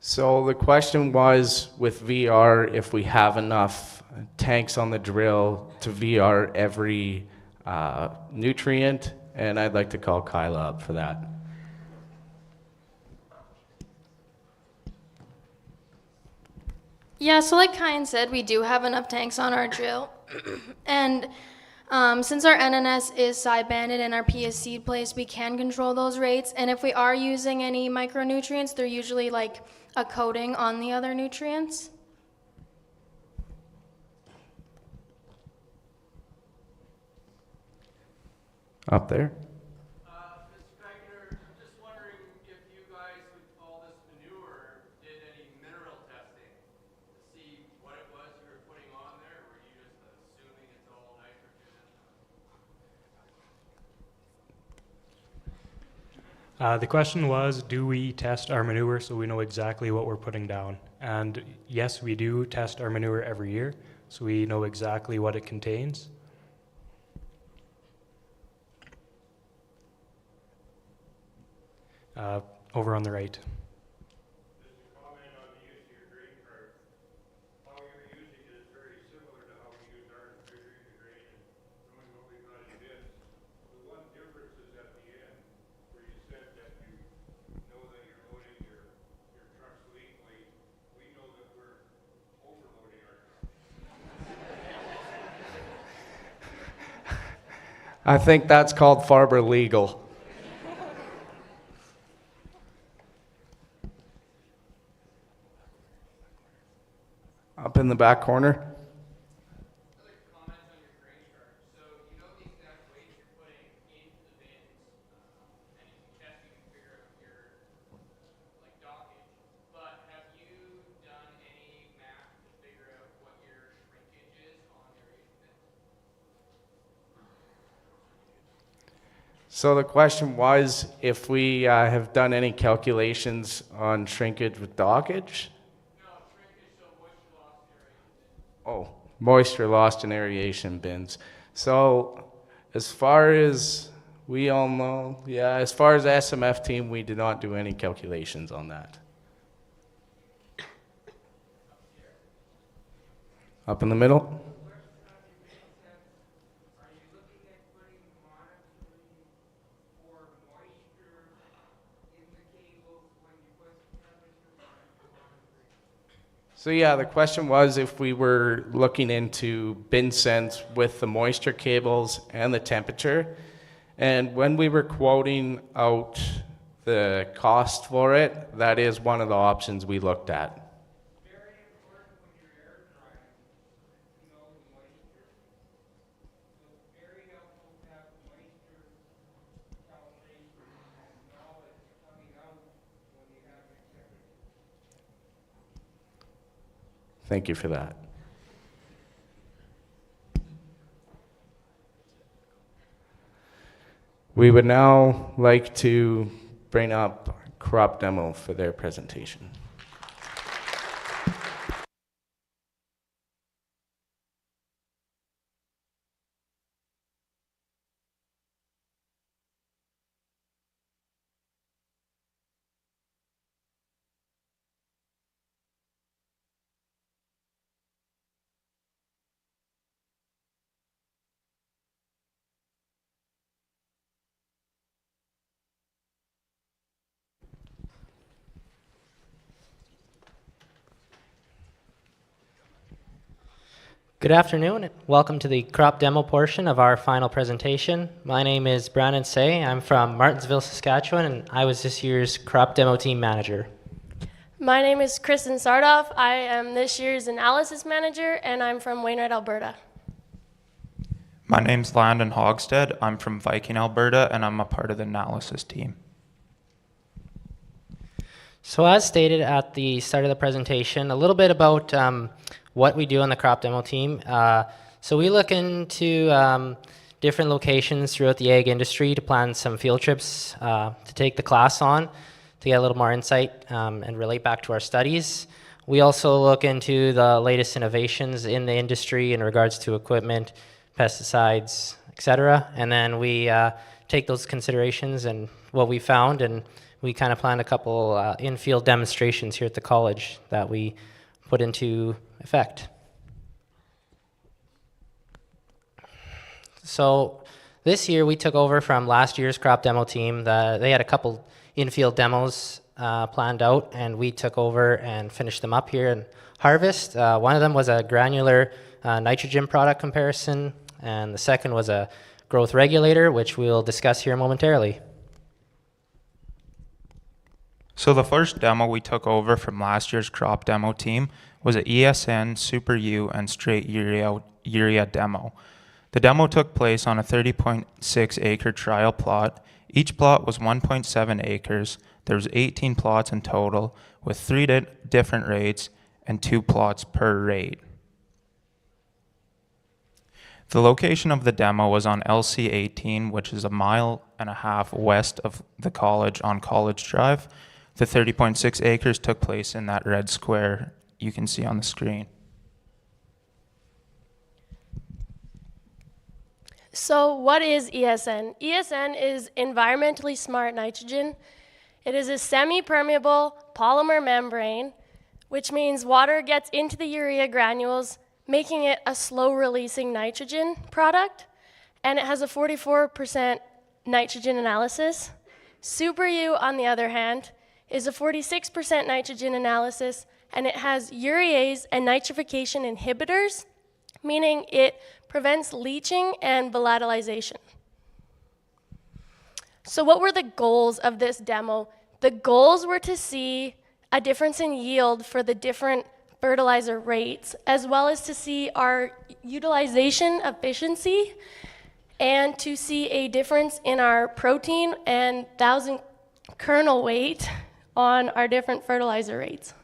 So the question was with VR if we have enough tanks on the drill to VR every nutrient, and I'd like to call Kyla up for that. Yeah, so like Kyan said, we do have enough tanks on our drill. And since our NNS is side-banded and our P is seed placed, we can control those rates. And if we are using any micronutrients, they're usually like a coating on the other nutrients. Up there. The question was, do we test our manure so we know exactly what we're putting down? And yes, we do test our manure every year, so we know exactly what it contains. Over on the right. I think that's called Farber legal. Up in the back corner. So the question was if we have done any calculations on shrinkage with dockage? Oh, moisture lost in aeration bins. So as far as we all know, yeah, as far as the SMF team, we did not do any calculations on that. Up in the middle. So yeah, the question was if we were looking into bin scents with the moisture cables and the temperature. And when we were quoting out the cost for it, that is one of the options we looked at. Thank you for that. We would now like to bring up Crop Demo for their presentation. Good afternoon. Welcome to the crop demo portion of our final presentation. My name is Brandon Say. I'm from Martinsville, Saskatchewan, and I was this year's crop demo team manager. My name is Kristen Sardoff. I am this year's analysis manager, and I'm from Wainwright, Alberta. My name's Landon Hogstead. I'm from Viking, Alberta, and I'm a part of the analysis team. So as stated at the start of the presentation, a little bit about what we do on the crop demo team. So we look into different locations throughout the ag industry to plan some field trips to take the class on to get a little more insight and relate back to our studies. We also look into the latest innovations in the industry in regards to equipment, pesticides, etc. And then we take those considerations and what we found, and we kind of planned a couple in-field demonstrations here at the college that we put into effect. So this year we took over from last year's crop demo team. They had a couple in-field demos planned out, and we took over and finished them up here in Harvest. One of them was a granular nitrogen product comparison, and the second was a growth regulator, which we'll discuss here momentarily. So the first demo we took over from last year's crop demo team was an ESN, Super U, and straight urea demo. The demo took place on a 30.6 acre trial plot. Each plot was 1.7 acres. There was 18 plots in total with 3 different rates and 2 plots per rate. The location of the demo was on LC 18, which is 1.5 miles west of the college on College Drive. The 30.6 acres took place in that red square you can see on the screen. So what is ESN? ESN is environmentally smart nitrogen. It is a semi-permeable polymer membrane, which means water gets into the urea granules, making it a slow-releasing nitrogen product, and it has a 44% nitrogen analysis. Super U, on the other hand, is a 46% nitrogen analysis, and it has urease and nitrification inhibitors, meaning it prevents leaching and volatilization. So what were the goals of this demo? The goals were to see a difference in yield for the different fertilizer rates, as well as to see our utilization efficiency, and to see a difference in our protein and 1,000 kernel weight on our different fertilizer rates.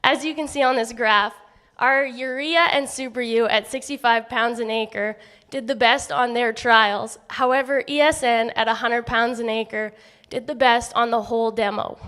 As you can see on this graph, our urea and Super U at 65 pounds an acre did the best on their trials. However, ESN at 100 pounds an acre did the best on the whole demo.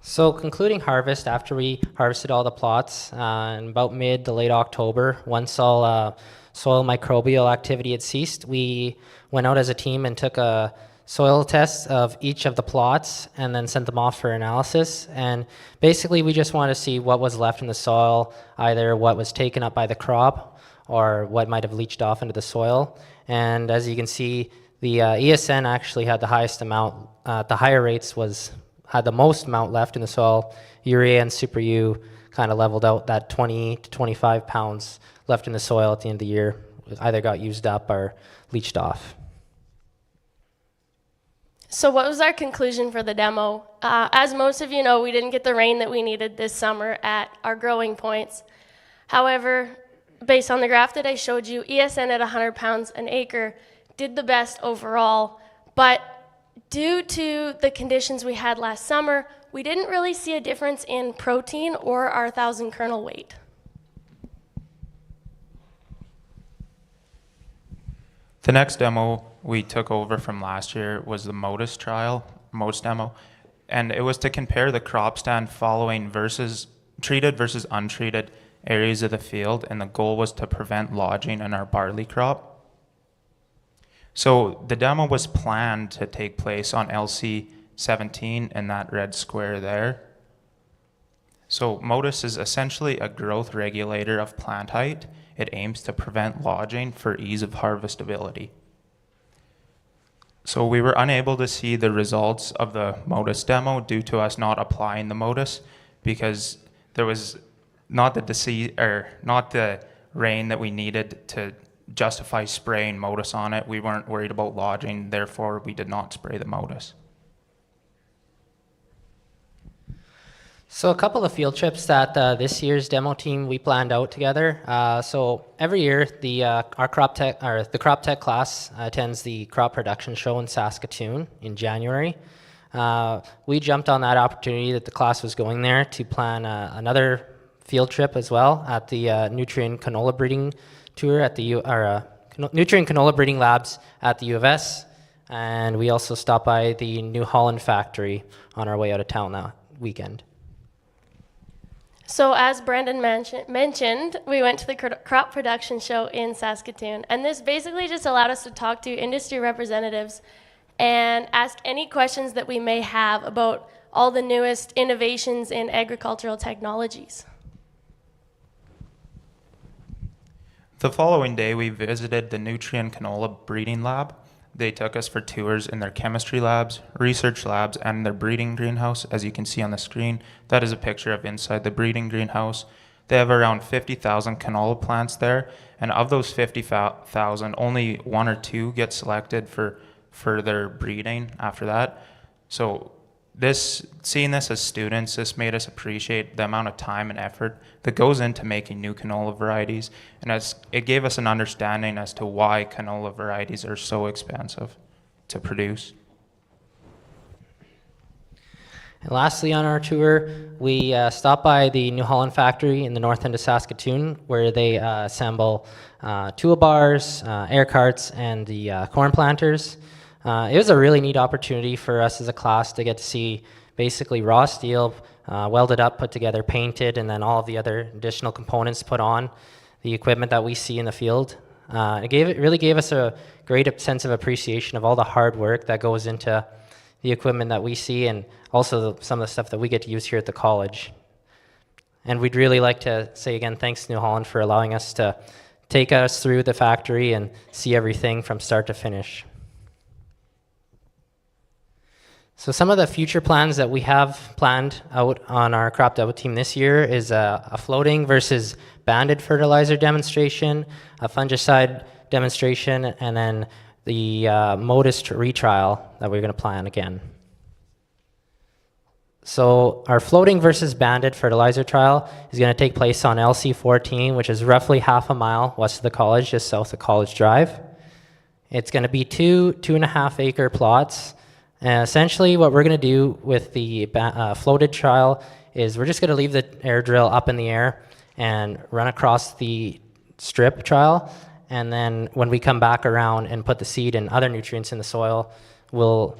So concluding harvest, after we harvested all the plots in about mid to late October, once all soil microbial activity had ceased, we went out as a team and took a soil test of each of the plots and then sent them off for analysis. And basically we just wanted to see what was left in the soil, either what was taken up by the crop or what might have leached off into the soil. And as you can see, The ESN actually had the highest amount, the higher rates had the most amount left in the soil. Urea and Super U kind of leveled out that 20 to 25 pounds left in the soil at the end of the year. Either got used up or leached off. So what was our conclusion for the demo? As most of you know, we didn't get the rain that we needed this summer at our growing points. However, based on the graph that I showed you, ESN at 100 pounds an acre did the best overall, but due to the conditions we had last summer, we didn't really see a difference in protein or our 1,000 kernel weight. The next demo we took over from last year was the MODIS trial, MODIS demo, and it was to compare the crop stand following treated versus untreated areas of the field, and the goal was to prevent lodging in our barley crop. So the demo was planned to take place on LC 17 in that red square there. So MODIS is essentially a growth regulator of plant height. It aims to prevent lodging for ease of harvestability. So we were unable to see the results of the MODIS demo due to us not applying the MODIS, because there was not the rain that we needed to justify spraying MODIS on it. We weren't worried about lodging, therefore we did not spray the MODIS. So a couple of field trips that this year's demo team we planned out together. So every year the crop tech class attends the crop production show in Saskatoon in January. We jumped on that opportunity that the class was going there to plan another field trip as well at the nutrient canola breeding tour at the nutrient canola breeding labs at the U of S, and we also stopped by the new Holland factory on our way out of town that weekend. So as Brandon mentioned, we went to the crop production show in Saskatoon, and this basically just allowed us to talk to industry representatives and ask any questions that we may have about all the newest innovations in agricultural technologies. The following day, we visited the Nutrient Canola Breeding Lab. They took us for tours in their chemistry labs, research labs, and their breeding greenhouse. As you can see on the screen, that is a picture of inside the breeding greenhouse. They have around 50,000 canola plants there, and of those 50,000, only 1 or 2 get selected for their breeding after that. So seeing this as students, this made us appreciate the amount of time and effort that goes into making new canola varieties, and it gave us an understanding as to why canola varieties are so expensive to produce. And lastly on our tour, we stopped by the New Holland factory in the north end of Saskatoon, where they assemble toolbars, air carts, and the corn planters. It was a really neat opportunity for us as a class to get to see basically raw steel, welded up, put together, painted, and then all of the other additional components put on the equipment that we see in the field. It really gave us a great sense of appreciation of all the hard work that goes into the equipment that we see, and also some of the stuff that we get to use here at the college. And we'd really like to say again thanks to New Holland for allowing us to take us through the factory and see everything from start to finish. So some of the future plans that we have planned out on our crop demo team this year is a floating versus banded fertilizer demonstration, a fungicide demonstration, and then the MODIS retrial that we're going to plan again. So our floating versus banded fertilizer trial is going to take place on LC 14, which is roughly half a mile west of the college, just south of College Drive. It's going to be 2.5 acre plots. Essentially what we're going to do with the floated trial is we're just going to leave the air drill up in the air and run across the strip trial, and then when we come back around and put the seed and other nutrients in the soil, we'll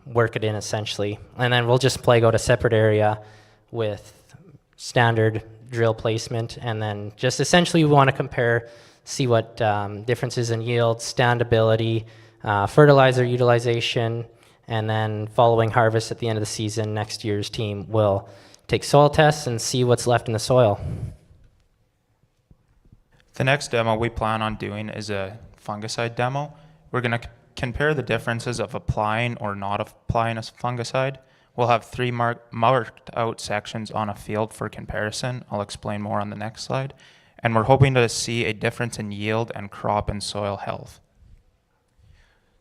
work it in essentially, and then we'll just plague out a separate area with standard drill placement, and then just essentially we want to compare, see what differences in yield, standability, fertilizer utilization, and then following harvest at the end of the season, next year's team will take soil tests and see what's left in the soil. The next demo we plan on doing is a fungicide demo. We're going to compare the differences of applying or not applying a fungicide. We'll have 3 marked out sections on a field for comparison. I'll explain more on the next slide. And we're hoping to see a difference in yield and crop and soil health.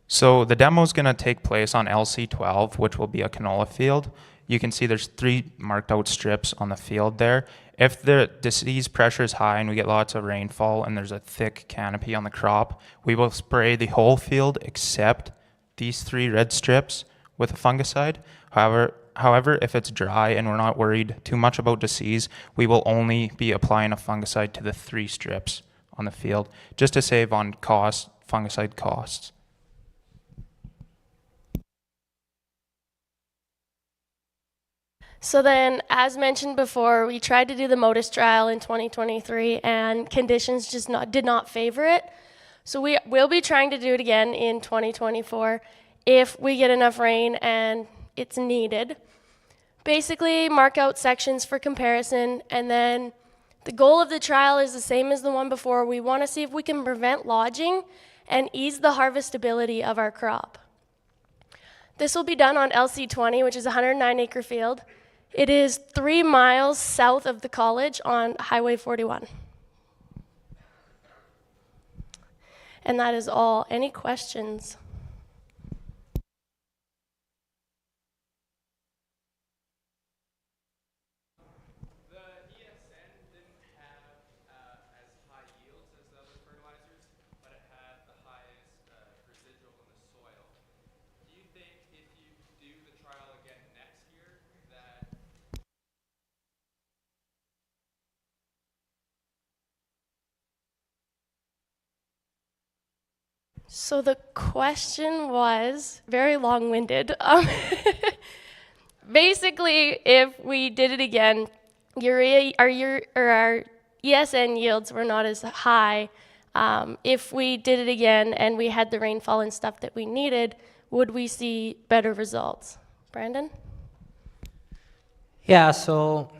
So the demo is going to take place on LC12, which will be a canola field. You can see there's 3 marked out strips on the field there. If the disease pressure is high and we get lots of rainfall and there's a thick canopy on the crop, we will spray the whole field except these 3 red strips with a fungicide. However, if it's dry and we're not worried too much about disease, we will only be applying a fungicide to the 3 strips on the field, just to save on fungicide costs. So then, as mentioned before, we tried to do the MODIS trial in 2023, and conditions just did not favor it. So we will be trying to do it again in 2024 if we get enough rain and it's needed. Basically, mark out sections for comparison, and then the goal of the trial is the same as the one before. We want to see if we can prevent lodging and ease the harvestability of our crop. This will be done on LC20, which is a 109-acre field. It is 3 miles south of the college on Highway 41. And that is all. Any questions? So the question was very long-winded. Basically, if we did it again, our ESN yields were not as high. If we did it again and we had the rainfall and stuff that we needed, would we see better results? Brandon? Yeah, so,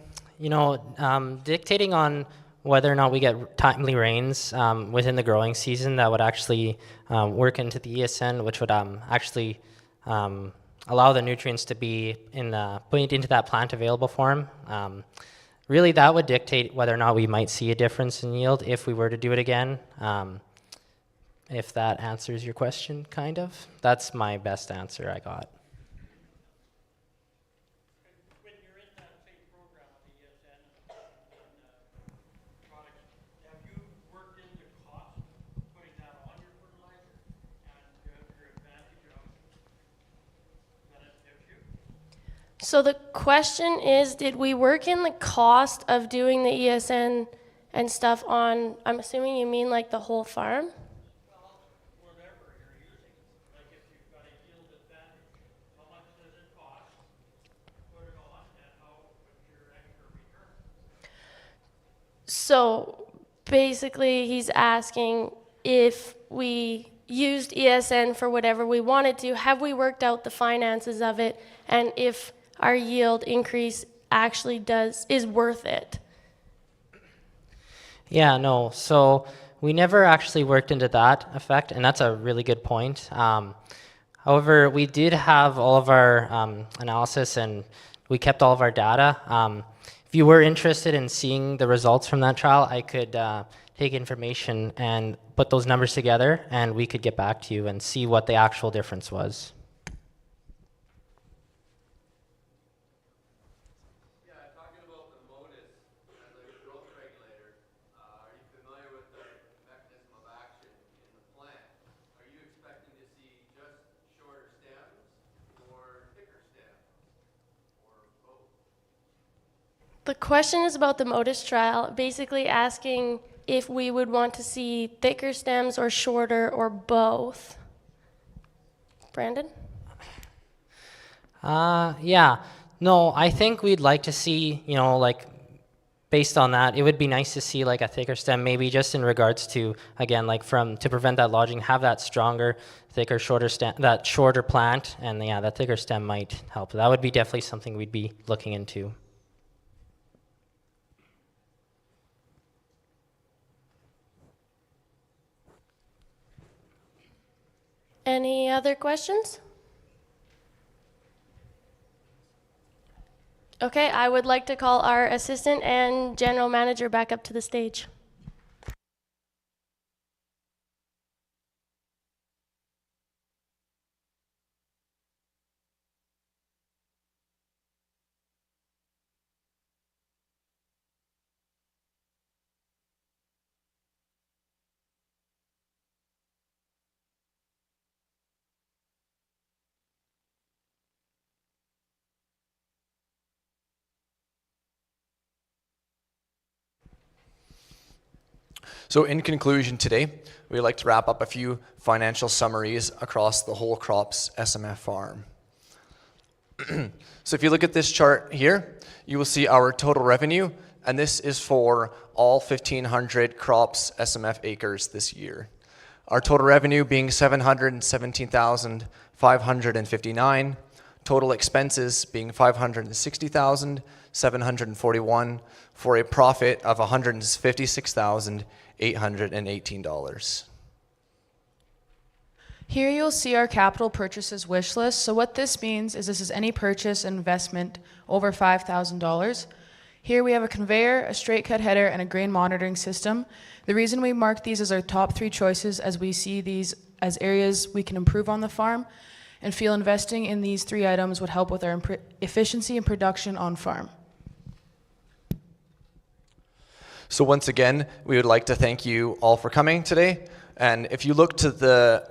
dictating on whether or not we get timely rains within the growing season, that would actually work into the ESN, which would actually allow the nutrients to be put into that plant available form. Really, that would dictate whether or not we might see a difference in yield if we were to do it again. If that answers your question, kind of. That's my best answer I got. So the question is, did we work in the cost of doing the ESN and stuff on, I'm assuming you mean like the whole farm? So basically he's asking if we used ESN for whatever we wanted to, have we worked out the finances of it, and if our yield increase actually is worth it? Yeah, no, so we never actually worked into that effect, and that's a really good point. However, we did have all of our analysis, and we kept all of our data. If you were interested in seeing the results from that trial, I could take information and put those numbers together, and we could get back to you and see what the actual difference was. The question is about the MODIS trial, basically asking if we would want to see thicker stems or shorter or both. Brandon? Yeah, no, I think we'd like to see, based on that, it would be nice to see like a thicker stem, maybe just in regards to, again, to prevent that lodging, have that stronger, thicker, shorter stem, that shorter plant, and yeah, that thicker stem might help. That would be definitely something we'd be looking into. Any other questions? Okay, I would like to call our assistant and general manager back up to the stage. So in conclusion today, we'd like to wrap up a few financial summaries across the whole crops SMF farm. So if you look at this chart here, you will see our total revenue, and this is for all 1,500 crops SMF acres this year. Our total revenue being $717,559, total expenses being $560,741, for a profit of $156,818. Here you'll see our capital purchases wish list. So what this means is this is any purchase investment over $5,000. Here we have a conveyor, a straight cut header, and a grain monitoring system. The reason we mark these as our top 3 choices as we see these as areas we can improve on the farm and feel investing in these 3 items would help with our efficiency and production on farm. So once again, we would like to thank you all for coming today. And if you look to the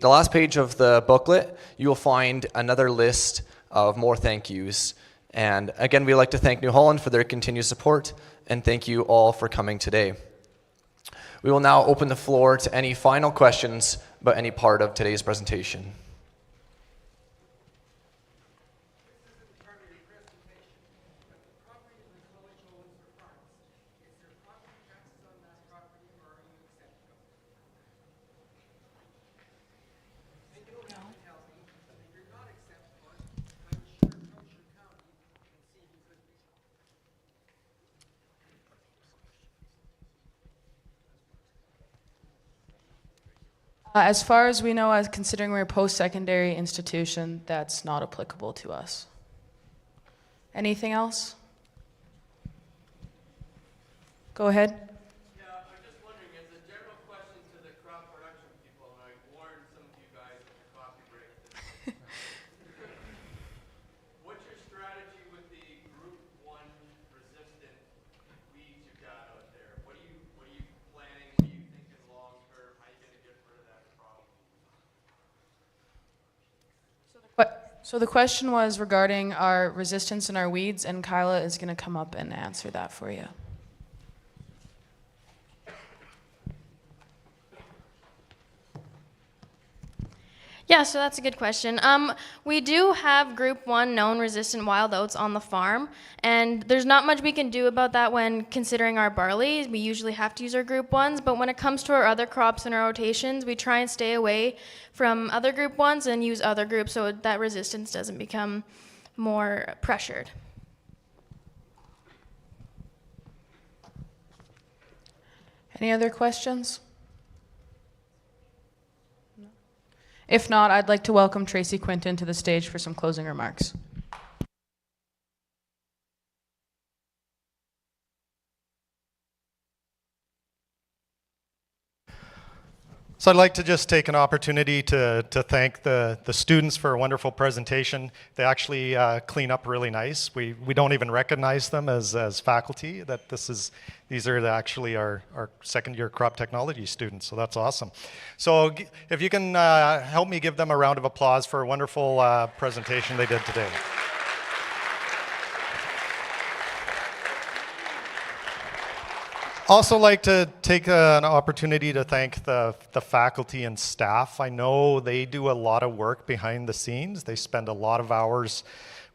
last page of the booklet, you will find another list of more thank yous. And again, we'd like to thank New Holland for their continued support, and thank you all for coming today. We will now open the floor to any final questions about any part of today's presentation. As far as we know, as considering we're a post-secondary institution, that's not applicable to us. Anything else? Go ahead. Yeah, I'm just wondering, as a general question to the crop production people, and I warned some of you guys at the coffee break. What's your strategy with the Group 1 resistant weeds you've got out there? What are you planning? What are you thinking long term? How are you going to get rid of that problem? So the question was regarding our resistance and our weeds, and Kyla is going to come up and answer that for you. Yeah, so that's a good question. We do have Group 1 known resistant wild oats on the farm, and there's not much we can do about that when considering our barley. We usually have to use our Group 1s, but when it comes to our other crops and our rotations, we try and stay away from other Group 1s and use other groups so that resistance doesn't become more pressured. Any other questions? If not, I'd like to welcome Tracy Quinton to the stage for some closing remarks. So I'd like to just take an opportunity to thank the students for a wonderful presentation. They actually clean up really nice. We don't even recognize them as faculty, that these are actually our second year crop technology students, so that's awesome. So if you can help me give them a round of applause for a wonderful presentation they did today. Also like to take an opportunity to thank the faculty and staff. I know they do a lot of work behind the scenes. They spend a lot of hours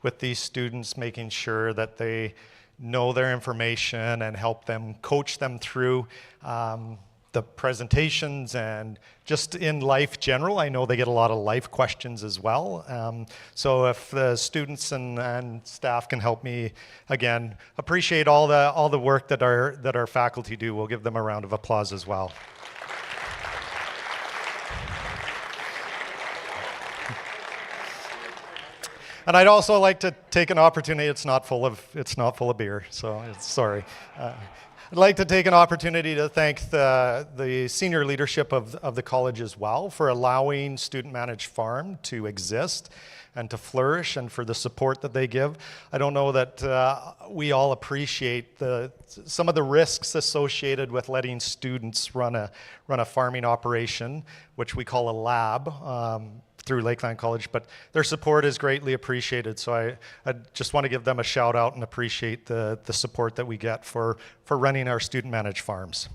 with these students making sure that they know their information and help them coach them through the presentations and just in life general. I know they get a lot of life questions as well. So if the students and staff can help me, again, appreciate all the work that our faculty do. We'll give them a round of applause as well. And I'd also like to take an opportunity. It's not full of beer, so sorry. I'd like to take an opportunity to thank the senior leadership of the college as well for allowing Student Managed Farm to exist and to flourish, and for the support that they give. I don't know that we all appreciate some of the risks associated with letting students run a farming operation, which we call a lab, through Lakeland College, but their support is greatly appreciated. So I just want to give them a shout out and appreciate the support that we get for running our student managed farms.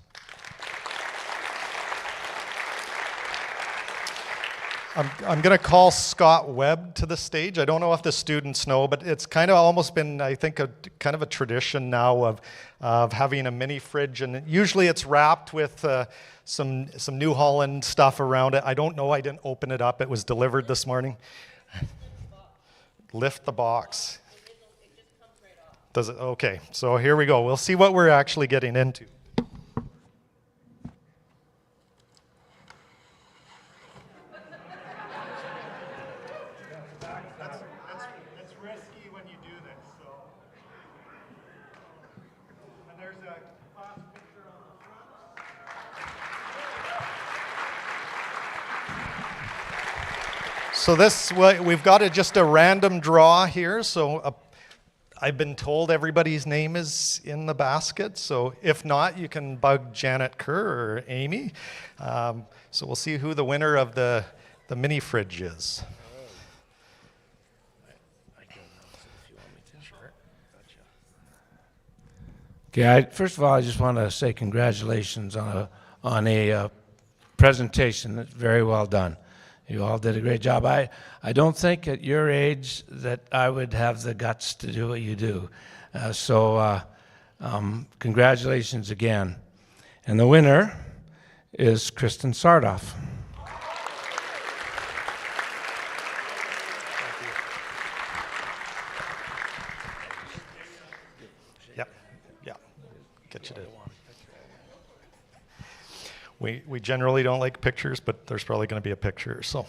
I'm going to call Scott Webb to the stage. I don't know if the students know, but it's kind of almost been, I think, kind of a tradition now of having a mini fridge, and usually it's wrapped with some New Holland stuff around it. I don't know. I didn't open it up. It was delivered this morning. Lift the box. Does it? Okay. So here we go. We'll see what we're actually getting into. It's risky when you do this. So, and there's a class picture on the front. So this, we've got just a random draw here. So I've been told everybody's name is in the basket. So if not, you can bug Janet Kerr or Amy. So we'll see who the winner of the mini fridge is. Okay, first of all, I just want to say congratulations on a presentation that's very well done. You all did a great job. I don't think at your age that I would have the guts to do what you do. So congratulations again. And the winner is Kristen Sardoff. Get you to. We generally don't like pictures, but there's probably going to be a picture, so.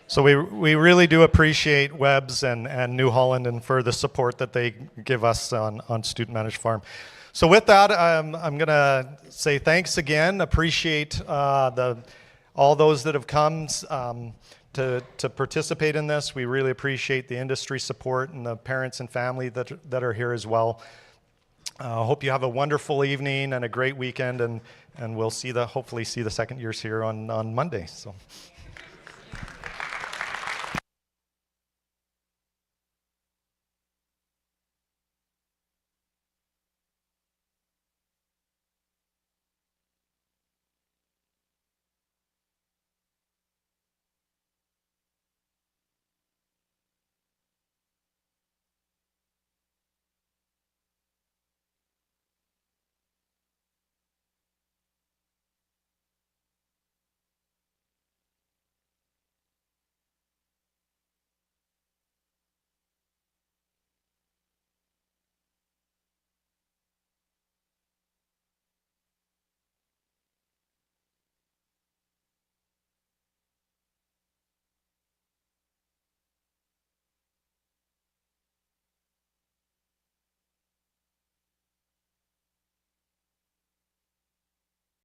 So we really do appreciate Webb's and New Holland and for the support that they give us on Student Managed Farm. So with that, I'm going to say thanks again. Appreciate all those that have come to participate in this. We really appreciate the industry support and the parents and family that are here as well. Hope you have a wonderful evening and a great weekend, and we'll hopefully see the second years here on Monday. So.